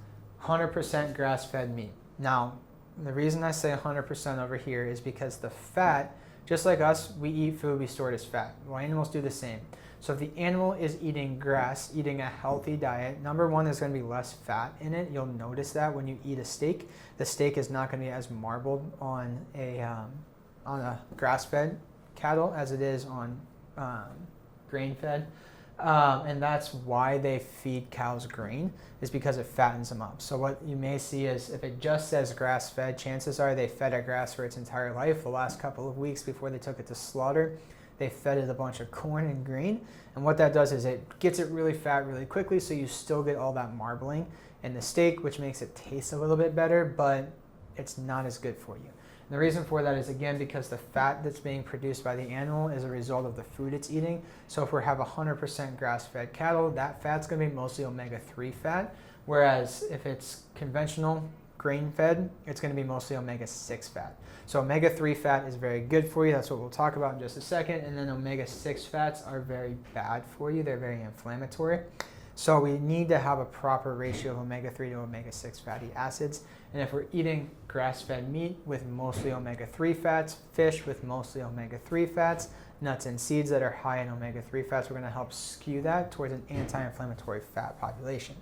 100% grass-fed meat. Now, the reason I say 100% over here is because the fat, just like us, we eat food, we store it as fat. Well, animals do the same. So if the animal is eating grass, eating a healthy diet, number one, there's going to be less fat in it. You'll notice that when you eat a steak. The steak is not going to be as marbled on a grass-fed cattle as it is on grain-fed. And that's why they feed cows grain, is because it fattens them up. So what you may see is if it just says grass-fed, chances are they fed it grass for its entire life. The last couple of weeks before they took it to slaughter, they fed it a bunch of corn and grain. And what that does is it gets it really fat really quickly, so you still get all that marbling in the steak, which makes it taste a little bit better, but it's not as good for you. And the reason for that is, again, because the fat that's being produced by the animal is a result of the food it's eating. So if we have 100% grass-fed cattle, that fat's going to be mostly omega-3 fat, whereas if it's conventional grain-fed, it's going to be mostly omega-6 fat. So omega-3 fat is very good for you. That's what we'll talk about in just a second. And then omega-6 fats are very bad for you. They're very inflammatory. So we need to have a proper ratio of omega-3 to omega-6 fatty acids. And if we're eating grass-fed meat with mostly omega-3 fats, fish with mostly omega-3 fats, nuts and seeds that are high in omega-3 fats, we're going to help skew that towards an anti-inflammatory fat population.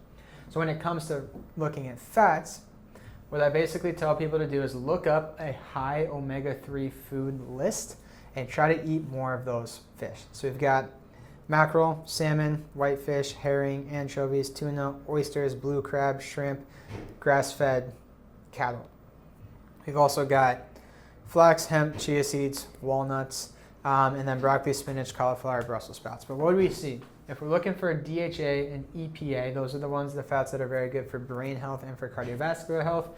So when it comes to looking at fats, what I basically tell people to do is look up a high omega-3 food list and try to eat more of those fish. So we've got mackerel, salmon, whitefish, herring, anchovies, tuna, oysters, blue crab, shrimp, grass-fed cattle. We've also got flax, hemp, chia seeds, walnuts, and then broccoli, spinach, cauliflower, Brussels sprouts. But what do we see? If we're looking for DHA and EPA, those are the fats that are very good for brain health and for cardiovascular health.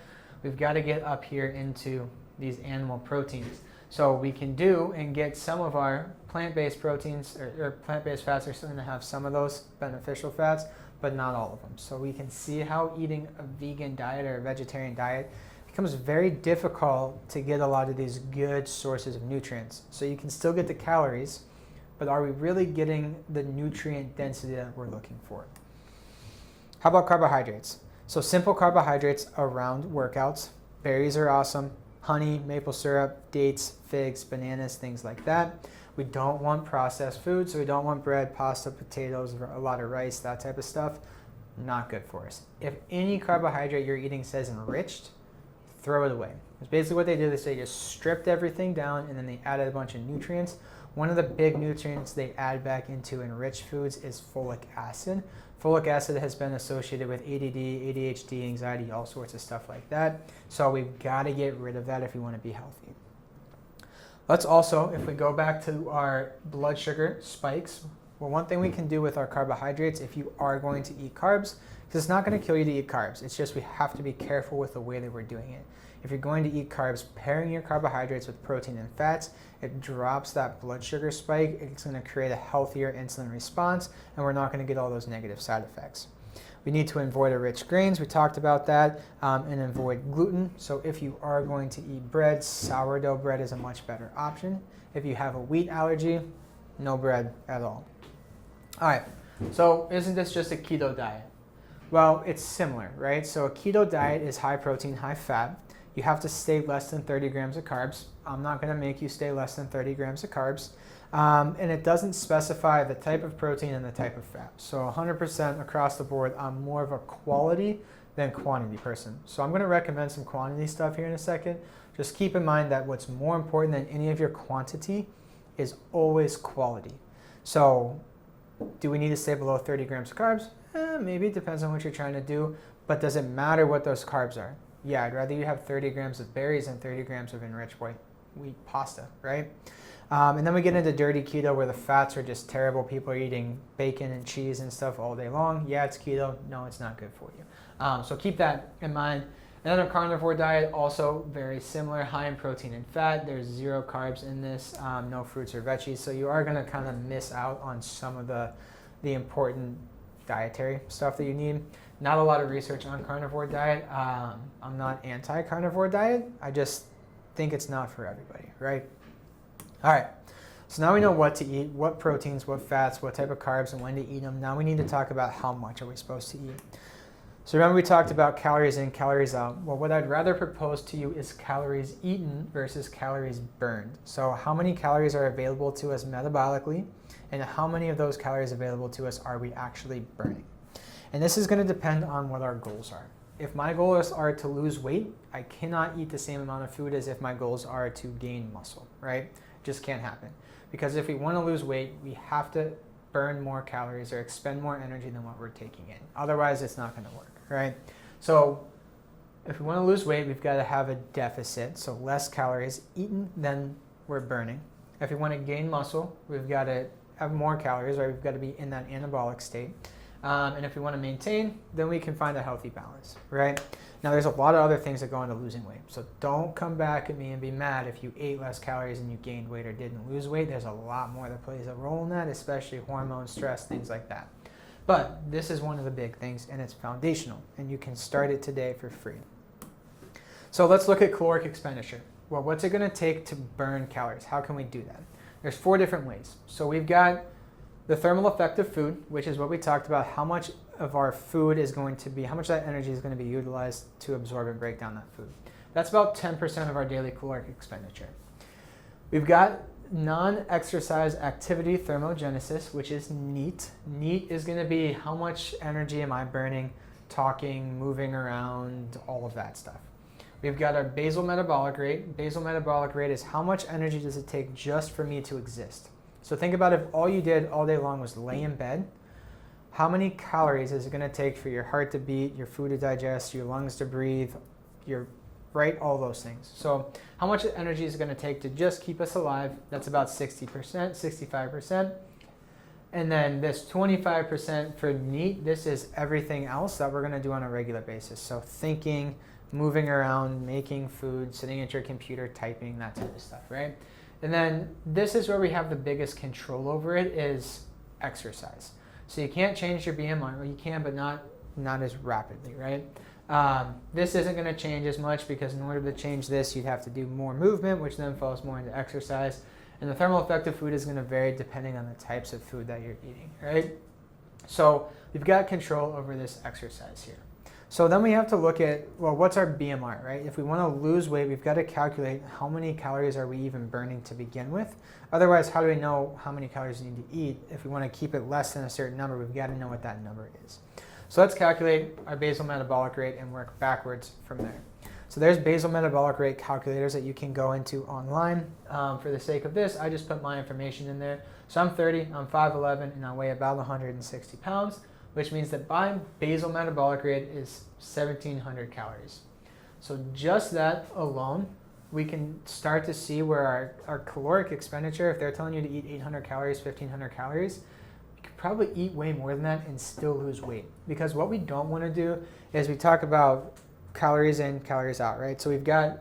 We've got to get up here into these animal proteins. So we can do and get some of our plant-based proteins or plant-based fats are starting to have some of those beneficial fats, but not all of them. So we can see how eating a vegan diet or a vegetarian diet becomes very difficult to get a lot of these good sources of nutrients. So you can still get the calories, but are we really getting the nutrient density that we're looking for? How about carbohydrates? So simple carbohydrates around workouts. Berries are awesome. Honey, maple syrup, dates, figs, bananas, things like that. We don't want processed food, so we don't want bread, pasta, potatoes, a lot of rice, that type of stuff. Not good for us. If any carbohydrate you're eating says enriched, throw it away. It's basically what they did is they just stripped everything down and then they added a bunch of nutrients. One of the big nutrients they add back into enriched foods is folic acid. Folic acid has been associated with ADD, ADHD, anxiety, all sorts of stuff like that. So we've got to get rid of that if we want to be healthy. Let's also, if we go back to our blood sugar spikes, well, one thing we can do with our carbohydrates, if you are going to eat carbs, because it's not going to kill you to eat carbs. It's just we have to be careful with the way that we're doing it. If you're going to eat carbs, pairing your carbohydrates with protein and fats, it drops that blood sugar spike. It's going to create a healthier insulin response, and we're not going to get all those negative side effects. We need to avoid rich grains. We talked about that, and avoid gluten. So if you are going to eat bread, sourdough bread is a much better option. If you have a wheat allergy, no bread at all. All right, so isn't this just a keto diet? Well, it's similar, right? So a keto diet is high protein, high fat. You have to stay less than 30 grams of carbs. I'm not going to make you stay less than 30 grams of carbs. And it doesn't specify the type of protein and the type of fat. So 100% across the board, I'm more of a quality than quantity person. So I'm going to recommend some quantity stuff here in a second. Just keep in mind that what's more important than any of your quantity is always quality. So do we need to stay below 30 grams of carbs? Maybe, it depends on what you're trying to do. But does it matter what those carbs are? Yeah, I'd rather you have 30 grams of berries than 30 grams of enriched white wheat pasta, right? And then we get into dirty keto where the fats are just terrible. People are eating bacon and cheese and stuff all day long. Yeah, it's keto. No, it's not good for you. So keep that in mind. Another carnivore diet, also very similar, high in protein and fat. There's 0 carbs in this, no fruits or veggies. So you are going to kind of miss out on some of the important dietary stuff that you need. Not a lot of research on carnivore diet. I'm not anti-carnivore diet. I just think it's not for everybody, right? All right, so now we know what to eat, what proteins, what fats, what type of carbs, and when to eat them. Now we need to talk about how much are we supposed to eat. So remember we talked about calories in, calories out. Well, what I'd rather propose to you is calories eaten versus calories burned. So how many calories are available to us metabolically, and how many of those calories available to us are we actually burning? And this is going to depend on what our goals are. If my goals are to lose weight, I cannot eat the same amount of food as if my goals are to gain muscle, right? Just can't happen. Because if we want to lose weight, we have to burn more calories or expend more energy than what we're taking in. Otherwise, it's not going to work, right? So if we want to lose weight, we've got to have a deficit, so less calories eaten than we're burning. If we want to gain muscle, we've got to have more calories, or we've got to be in that anabolic state. And if we want to maintain, then we can find a healthy balance, right? Now, there's a lot of other things that go into losing weight. So don't come back at me and be mad if you ate less calories and you gained weight or didn't lose weight. There's a lot more that plays a role in that, especially hormones, stress, things like that. But this is one of the big things, and it's foundational, and you can start it today for free. So let's look at caloric expenditure. Well, what's it going to take to burn calories? How can we do that? There's 4 different ways. So we've got the thermal effect of food, which is what we talked about, how much of our food is going to be, how much of that energy is going to be utilized to absorb and break down that food. That's about 10% of our daily caloric expenditure. We've got non-exercise activity thermogenesis, which is NEAT. NEAT is going to be how much energy am I burning, talking, moving around, all of that stuff. We've got our basal metabolic rate. Basal metabolic rate is how much energy does it take just for me to exist. So think about if all you did all day long was lay in bed, how many calories is it going to take for your heart to beat, your food to digest, your lungs to breathe, right, all those things. So how much energy is it going to take to just keep us alive? That's about 60%, 65%. And then this 25% for NEAT, this is everything else that we're going to do on a regular basis. So thinking, moving around, making food, sitting at your computer, typing, that type of stuff, right? And then this is where we have the biggest control over it, is exercise. So you can't change your BMI, or you can, but not as rapidly, right? This isn't going to change as much because in order to change this, you'd have to do more movement, which then falls more into exercise. And the thermal effect of food is going to vary depending on the types of food that you're eating, right? So we've got control over this exercise here. So then we have to look at, well, what's our BMI, right? If we want to lose weight, we've got to calculate how many calories are we even burning to begin with. Otherwise, how do we know how many calories we need to eat? If we want to keep it less than a certain number, we've got to know what that number is. So let's calculate our basal metabolic rate and work backwards from there. So there's basal metabolic rate calculators that you can go into online. For the sake of this, I just put my information in there. So I'm 30, I'm 5'11", and I weigh about 160 pounds, which means that my basal metabolic rate is 1,700 calories. So just that alone, we can start to see where our caloric expenditure, if they're telling you to eat 800 calories, 1,500 calories, you could probably eat way more than that and still lose weight. Because what we don't want to do is we talk about calories in, calories out, right? So we've got,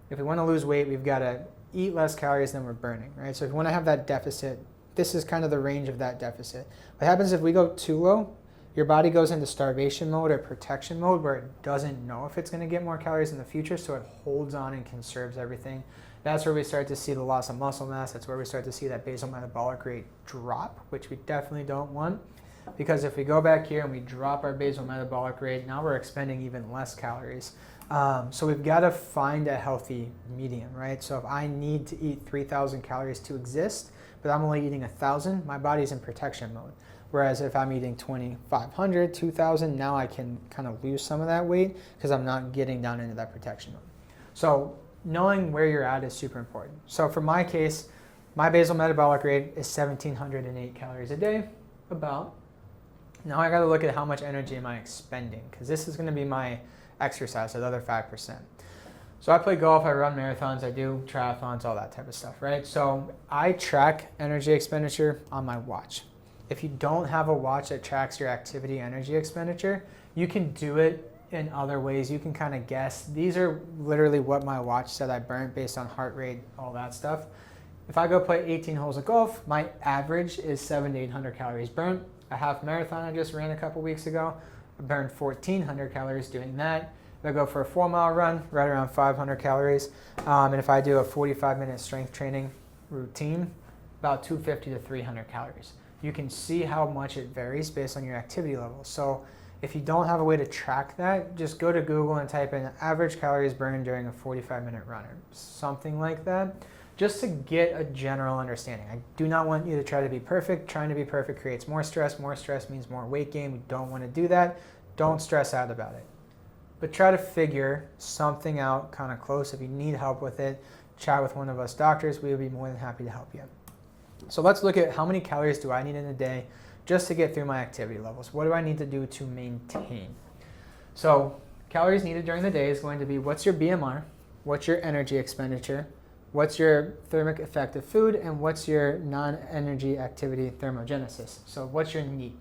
if we want to lose weight, we've got to eat less calories than we're burning, right? So if we want to have that deficit, this is kind of the range of that deficit. What happens if we go too low? your body goes into starvation mode or protection mode where it doesn't know if it's going to get more calories in the future, so it holds on and conserves everything. That's where we start to see the loss of muscle mass. That's where we start to see that basal metabolic rate drop, which we definitely don't want. Because if we go back here and we drop our basal metabolic rate, now we're expending even less calories. So we've got to find a healthy medium, right? So if I need to eat 3,000 calories to exist, but I'm only eating 1,000, my body's in protection mode. Whereas if I'm eating 2,500, 2,000, now I can kind of lose some of that weight because I'm not getting down into that protection mode. So knowing where you're at is super important. So for my case, my basal metabolic rate is 1,708 calories a day, about. Now I got to look at how much energy am I expending, because this is going to be my exercise, the other 5%. So I play golf, I run marathons, I do triathlons, all that type of stuff, right? So I track energy expenditure on my watch. If you don't have a watch that tracks your activity energy expenditure, you can do it in other ways. You can kind of guess. These are literally what my watch said I burnt based on heart rate, all that stuff. If I go play 18 holes of golf, my average is 700 to 800 calories burnt. A half marathon I just ran a couple weeks ago, I burned 1,400 calories doing that. If I go for a 4-mile run, right around 500 calories. And if I do a 45-minute strength training routine, about 250 to 300 calories. You can see how much it varies based on your activity level. So if you don't have a way to track that, just go to Google and type in average calories burned during a 45-minute run or something like that, just to get a general understanding. I do not want you to try to be perfect. Trying to be perfect creates more stress. More stress means more weight gain. We don't want to do that. Don't stress out about it. But try to figure something out kind of close. If you need help with it, chat with one of us doctors. We would be more than happy to help you. So let's look at how many calories do I need in a day just to get through my activity levels. What do I need to do to maintain? So calories needed during the day is going to be what's your BMR, what's your energy expenditure, what's your thermic effective food, and what's your non-energy activity thermogenesis. So what's your need?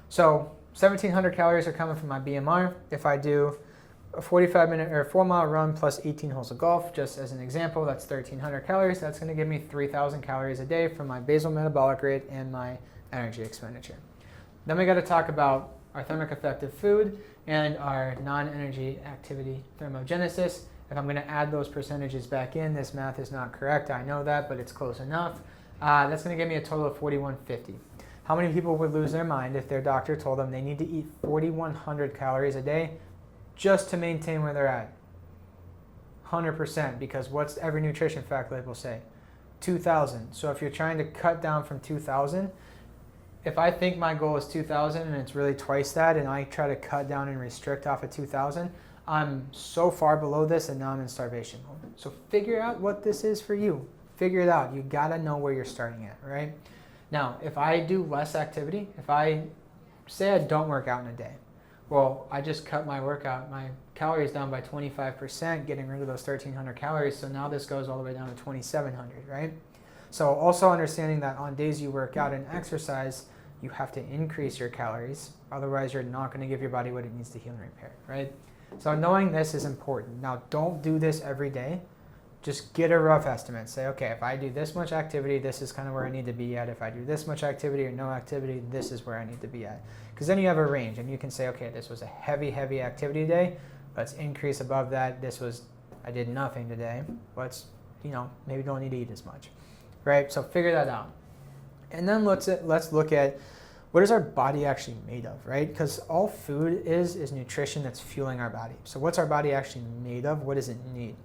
So 1,700 calories are coming from my BMR. If I do a 45-minute or 4-mile run plus 18 holes of golf, just as an example, that's 1,300 calories. That's going to give me 3,000 calories a day from my basal metabolic rate and my energy expenditure. Then we got to talk about our thermic effective food and our non-energy activity thermogenesis. If I'm going to add those percentages back in, this math is not correct, I know that, but it's close enough. That's going to give me a total of 4,150. How many people would lose their mind if their doctor told them they need to eat 4,100 calories a day just to maintain where they're at? 100%, because what's every nutrition fact label say? 2,000. So if you're trying to cut down from 2,000, if I think my goal is 2,000 and it's really twice that, and I try to cut down and restrict off of 2,000, I'm so far below this and now I'm in starvation mode. So figure out what this is for you. Figure it out. You gotta know where you're starting at, right? Now, if I do less activity, if I say I don't work out in a day, well, I just cut my workout, my calories down by 25%, getting rid of those 1,300 calories. So now this goes all the way down to 2,700, right? So also understanding that on days you work out and exercise, you have to increase your calories. Otherwise, you're not going to give your body what it needs to heal and repair, right? So knowing this is important. Now, don't do this every day. Just get a rough estimate. Say, okay, if I do this much activity, this is kind of where I need to be at. If I do this much activity or no activity, this is where I need to be at. Because then you have a range and you can say, okay, this was a heavy activity day. Let's increase above that. I did nothing today. Let's, maybe don't need to eat as much, right? So figure that out. And then let's look at what is our body actually made of, right? Because all food is nutrition that's fueling our body. So what's our body actually made of? What does it need?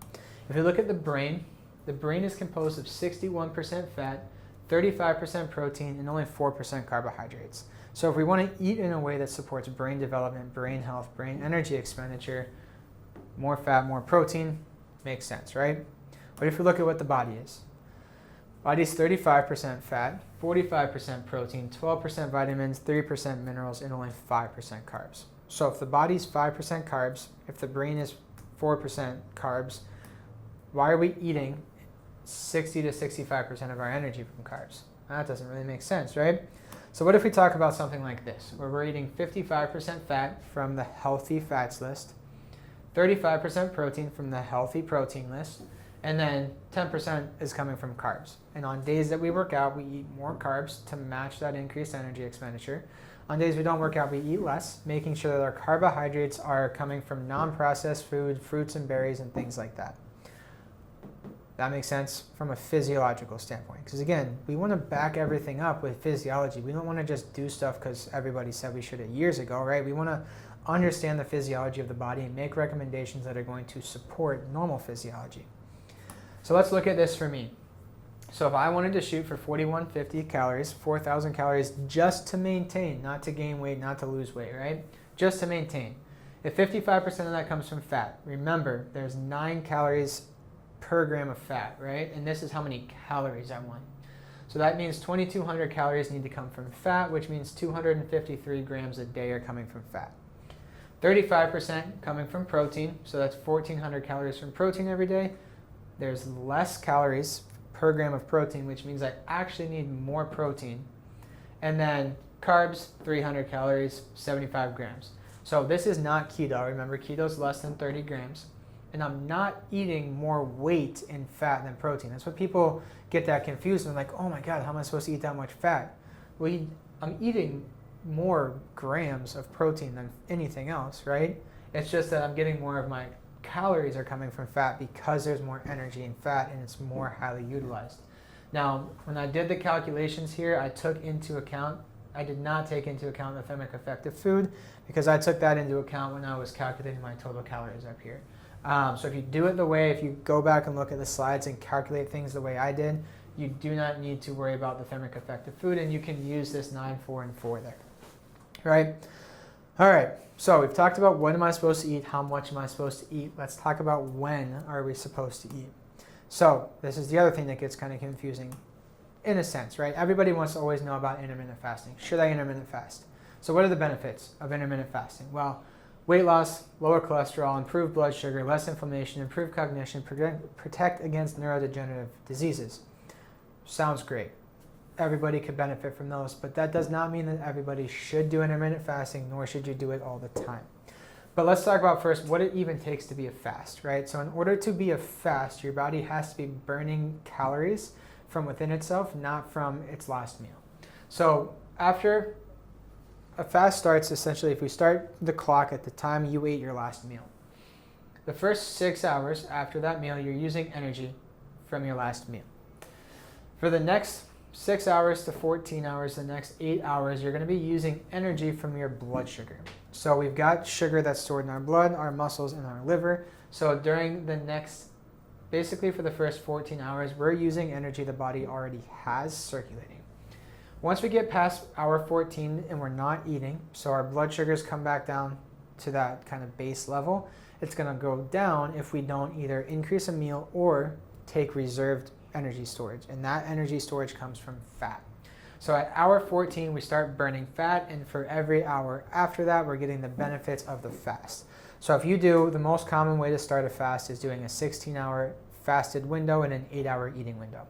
If you look at the brain is composed of 61% fat, 35% protein, and only 4% carbohydrates. So if we want to eat in a way that supports brain development, brain health, brain energy expenditure, more fat, more protein, makes sense, right? But if you look at what the body is, body's 35% fat, 45% protein, 12% vitamins, 3% minerals, and only 5% carbs. So if the body's 5% carbs, if the brain is 4% carbs, why are we eating 60 to 65% of our energy from carbs? That doesn't really make sense, right? So what if we talk about something like this, where we're eating 55% fat from the healthy fats list, 35% protein from the healthy protein list, And then 10% is coming from carbs. And on days that we work out, we eat more carbs to match that increased energy expenditure. On days we don't work out, we eat less, making sure that our carbohydrates are coming from non-processed food, fruits and berries, and things like that. That makes sense from a physiological standpoint. Because again, we want to back everything up with physiology. We don't want to just do stuff because everybody said we should years ago, right? We want to understand the physiology of the body and make recommendations that are going to support normal physiology. So let's look at this for me. So if I wanted to shoot for 4,150 calories, 4,000 calories just to maintain, not to gain weight, not to lose weight, right? Just to maintain. If 55% of that comes from fat, remember there's 9 calories per gram of fat, right? And this is how many calories I want. So that means 2,200 calories need to come from fat, which means 253 grams a day are coming from fat. 35% coming from protein, so that's 1,400 calories from protein every day. There's less calories per gram of protein, which means I actually need more protein. And then carbs, 300 calories, 75 grams. So this is not keto. Remember, keto is less than 30 grams. And I'm not eating more weight in fat than protein. That's what people get that confused. They're like, oh my God, how am I supposed to eat that much fat? Well, I'm eating more grams of protein than anything else, right? It's just that I'm getting more of my calories are coming from fat because there's more energy in fat and it's more highly utilized. Now, when I did the calculations here, I did not take into account the thermic effect of food because I took that into account when I was calculating my total calories up here. So if you do it if you go back and look at the slides and calculate things the way I did, you do not need to worry about the thermic effect of food, and you can use this 9, 4, and 4 there. Right? All right, so we've talked about what am I supposed to eat, how much am I supposed to eat. Let's talk about when are we supposed to eat. So this is the other thing that gets kind of confusing in a sense, right? Everybody wants to always know about intermittent fasting. Should I intermittent fast? So what are the benefits of intermittent fasting? Well, weight loss, lower cholesterol, improved blood sugar, less inflammation, improved cognition, protect against neurodegenerative diseases. Sounds great. Everybody could benefit from those, but that does not mean that everybody should do intermittent fasting, nor should you do it all the time. But let's talk about first what it even takes to be a fast, right? So in order to be a fast, your body has to be burning calories from within itself, not from its last meal. So after a fast starts, essentially, if we start the clock at the time you ate your last meal, the first 6 hours after that meal, you're using energy from your last meal. For the next 6 hours to 14 hours, the next 8 hours, you're going to be using energy from your blood sugar. So we've got sugar that's stored in our blood, our muscles, and our liver. So during basically for the first 14 hours, we're using energy the body already has circulating. Once we get past hour 14 and we're not eating, so our blood sugars come back down to that kind of base level, it's going to go down if we don't either increase a meal or take reserved energy storage, and that energy storage comes from fat. So at hour 14, we start burning fat, and for every hour after that, we're getting the benefits of the fast. So if you do, the most common way to start a fast is doing a 16-hour fasted window and an 8-hour eating window.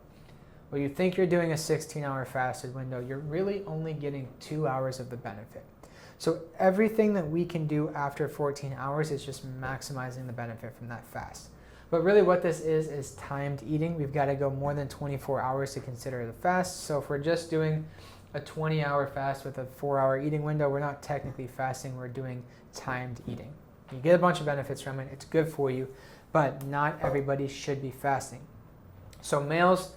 Well, you think you're doing a 16-hour fasted window, you're really only getting 2 hours of the benefit. So everything that we can do after 14 hours is just maximizing the benefit from that fast. But really what this is timed eating. We've got to go more than 24 hours to consider the fast. So if we're just doing a 20-hour fast with a 4-hour eating window, we're not technically fasting, we're doing timed eating. You get a bunch of benefits from it, it's good for you, but not everybody should be fasting. So males,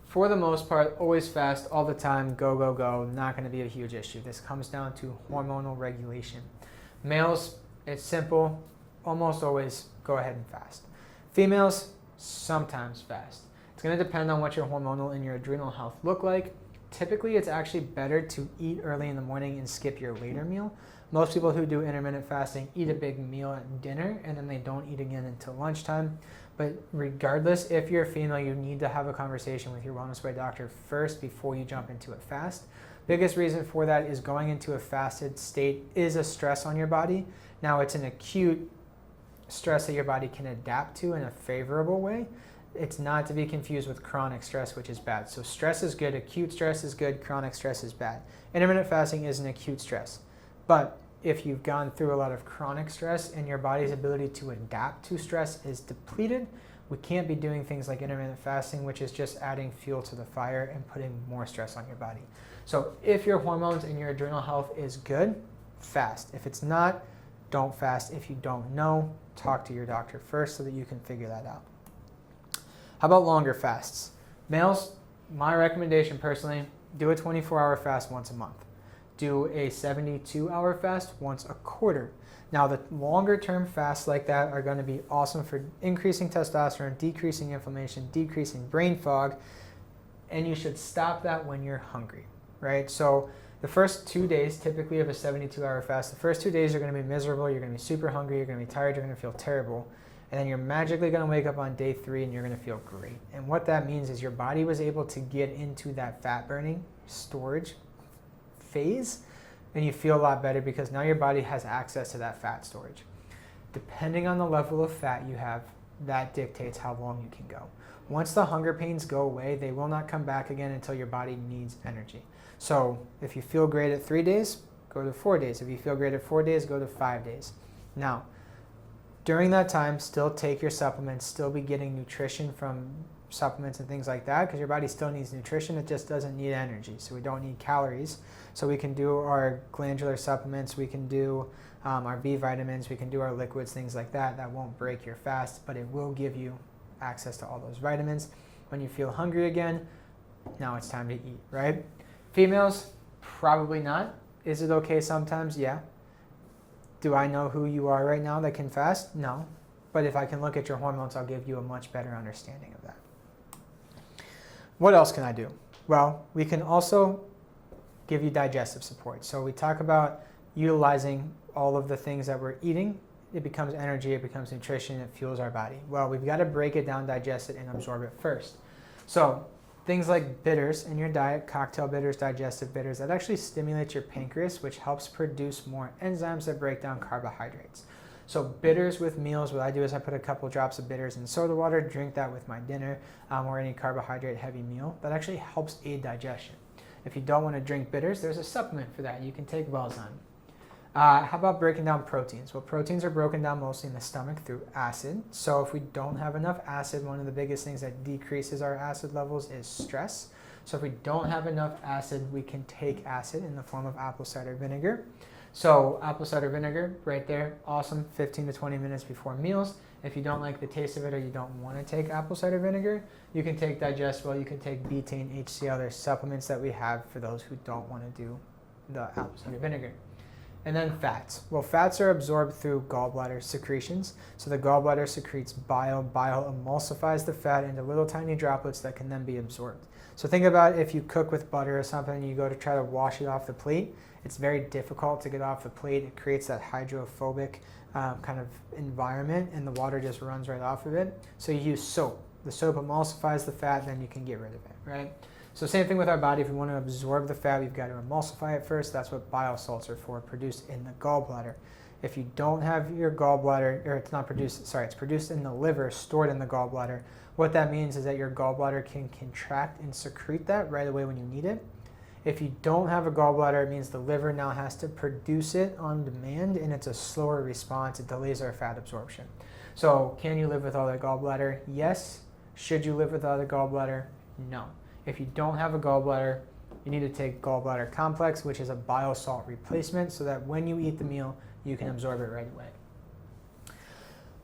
for the most part, always fast all the time, go, go, go, not going to be a huge issue. This comes down to hormonal regulation. Males, it's simple, almost always go ahead and fast. Females, sometimes fast. It's going to depend on what your hormonal and your adrenal health look like. Typically, it's actually better to eat early in the morning and skip your later meal. Most people who do intermittent fasting eat a big meal at dinner and then they don't eat again until lunchtime. But regardless, if you're a female, you need to have a conversation with your Wellness Way doctor first before you jump into a fast. Biggest reason for that is going into a fasted state is a stress on your body. Now, it's an acute stress that your body can adapt to in a favorable way. It's not to be confused with chronic stress, which is bad. So stress is good, acute stress is good, chronic stress is bad. Intermittent fasting is an acute stress. But if you've gone through a lot of chronic stress and your body's ability to adapt to stress is depleted, we can't be doing things like intermittent fasting, which is just adding fuel to the fire and putting more stress on your body. So if your hormones and your adrenal health is good, fast. If it's not, don't fast. If you don't know, talk to your doctor first so that you can figure that out. How about longer fasts? Males, my recommendation personally, do a 24-hour fast once a month. Do a 72-hour fast once a quarter. Now, the longer-term fasts like that are going to be awesome for increasing testosterone, decreasing inflammation, decreasing brain fog, and you should stop that when you're hungry, right? So the first 2 days, typically of a 72-hour fast, the first 2 days you're going to be miserable, you're going to be super hungry, you're going to be tired, you're going to feel terrible, and then you're magically going to wake up on day 3 and you're going to feel great. And what that means is your body was able to get into that fat-burning storage phase, and you feel a lot better because now your body has access to that fat storage. Depending on the level of fat you have, that dictates how long you can go. Once the hunger pains go away, they will not come back again until your body needs energy. So if you feel great at 3 days, go to 4 days. If you feel great at 4 days, go to 5 days. Now, during that time, still take your supplements, still be getting nutrition from supplements and things like that, because your body still needs nutrition, it just doesn't need energy. So we don't need calories. So we can do our glandular supplements, we can do our B vitamins, we can do our liquids, things like that. That won't break your fast, but it will give you access to all those vitamins. When you feel hungry again, now it's time to eat, right? Females, probably not. Is it okay sometimes? Yeah. Do I know who you are right now that can fast? No. But if I can look at your hormones, I'll give you a much better understanding of that. What else can I do? Well, we can also give you digestive support. So we talk about utilizing all of the things that we're eating. It becomes energy, it becomes nutrition, it fuels our body. Well, we've got to break it down, digest it, and absorb it first. So things like bitters in your diet, cocktail bitters, digestive bitters, that actually stimulates your pancreas, which helps produce more enzymes that break down carbohydrates. So bitters with meals, what I do is I put a couple drops of bitters in soda water, drink that with my dinner or any carbohydrate heavy meal. That actually helps aid digestion. If you don't want to drink bitters, there's a supplement for that. You can take Wellzyme. How about breaking down proteins? Well, proteins are broken down mostly in the stomach through acid. So if we don't have enough acid, one of the biggest things that decreases our acid levels is stress. So if we don't have enough acid, we can take acid in the form of apple cider vinegar. So apple cider vinegar, right there, awesome, 15 to 20 minutes before meals. If you don't like the taste of it or you don't want to take apple cider vinegar, you can take Digestible, you can take betaine, HCl. There's supplements that we have for those who don't want to do the apple cider vinegar. And then fats. Well, fats are absorbed through gallbladder secretions. So the gallbladder secretes bile. Bile emulsifies the fat into little tiny droplets that can then be absorbed. So think about if you cook with butter or something and you go to try to wash it off the plate. It's very difficult to get off the plate. It creates that hydrophobic kind of environment and the water just runs right off of it. So you use soap. The soap emulsifies the fat, then you can get rid of it, right? So same thing with our body. If we want to absorb the fat, we've got to emulsify it first. That's what bile salts are for, produced in the gallbladder. If you don't have your gallbladder, or it's not produced, sorry, it's produced in the liver, stored in the gallbladder. What that means is that your gallbladder can contract and secrete that right away when you need it. If you don't have a gallbladder, it means the liver now has to produce it on demand, and it's a slower response. It delays our fat absorption. So can you live without a gallbladder? Yes. Should you live without a gallbladder? No. If you don't have a gallbladder, you need to take gallbladder complex, which is a bile salt replacement, so that when you eat the meal, you can absorb it right away.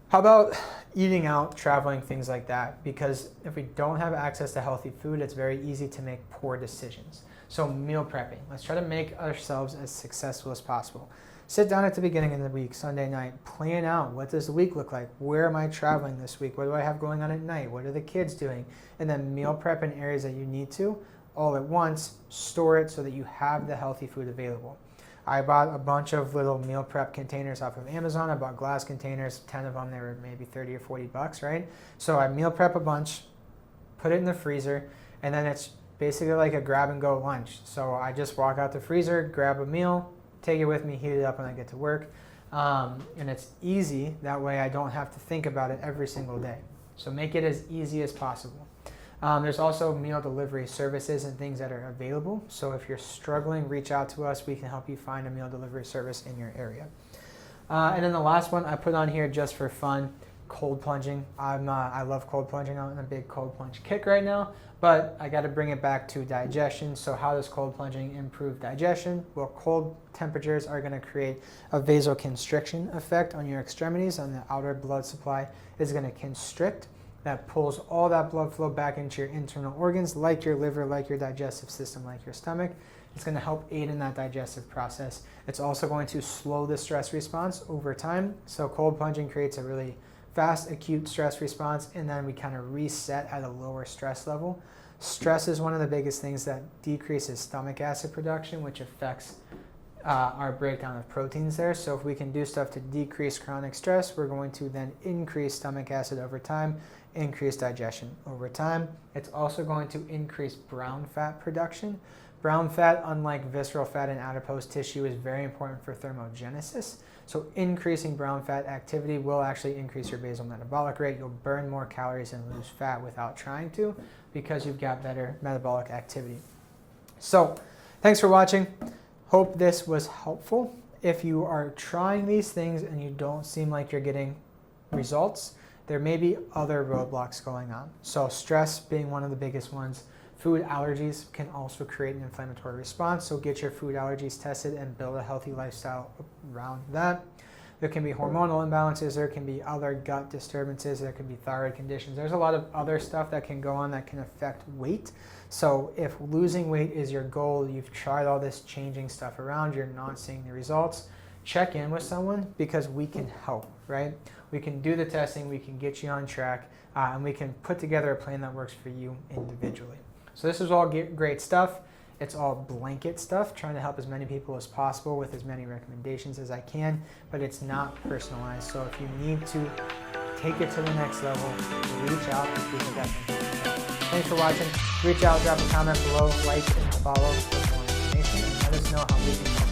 How about eating out, traveling, things like that? Because if we don't have access to healthy food, it's very easy to make poor decisions. So meal prepping. Let's try to make ourselves as successful as possible. Sit down at the beginning of the week, Sunday night, plan out what does the week look like? Where am I traveling this week? What do I have going on at night? What are the kids doing? And then meal prep in areas that you need to all at once, store it so that you have the healthy food available. I bought a bunch of little meal prep containers off of Amazon. I bought glass containers, 10 of them, they were maybe 30 or 40 bucks, right? So I meal prep a bunch, put it in the freezer, and then it's basically like a grab and go lunch. So I just walk out the freezer, grab a meal, take it with me, heat it up when I get to work. And it's easy, that way I don't have to think about it every single day. So make it as easy as possible. There's also meal delivery services and things that are available. So if you're struggling, reach out to us. We can help you find a meal delivery service in your area. And then the last one I put on here just for fun, cold plunging. I love cold plunging. I'm on a big cold plunge kick right now, but I got to bring it back to digestion. So how does cold plunging improve digestion? Well, cold temperatures are going to create a vasoconstriction effect on your extremities, and the outer blood supply is going to constrict. That pulls all that blood flow back into your internal organs, like your liver, like your digestive system, like your stomach. It's going to help aid in that digestive process. It's also going to slow the stress response over time. So cold plunging creates a really fast, acute stress response, and then we kind of reset at a lower stress level. Stress is one of the biggest things that decreases stomach acid production, which affects our breakdown of proteins there. So if we can do stuff to decrease chronic stress, we're going to then increase stomach acid over time, increase digestion over time. It's also going to increase brown fat production. Brown fat, unlike visceral fat and adipose tissue, is very important for thermogenesis. So increasing brown fat activity will actually increase your basal metabolic rate. You'll burn more calories and lose fat without trying to, because you've got better metabolic activity. So thanks for watching. Hope this was helpful. If you are trying these things and you don't seem like you're getting results, there may be other roadblocks going on. So stress being one of the biggest ones. Food allergies can also create an inflammatory response, so get your food allergies tested and build a healthy lifestyle around that. There can be hormonal imbalances, there can be other gut disturbances, there can be thyroid conditions. There's a lot of other stuff that can go on that can affect weight. So if losing weight is your goal, you've tried all this changing stuff around, you're not seeing the results, check in with someone, because we can help, right? We can do the testing, we can get you on track, and we can put together a plan that works for you individually. So this is all great stuff. It's all blanket stuff, trying to help as many people as possible with as many recommendations as I can, but it's not personalized. So if you need to take it to the next level, reach out to people that can help. Thanks for watching. Reach out, drop a comment below, like and follow for more information, and let us know how we can help.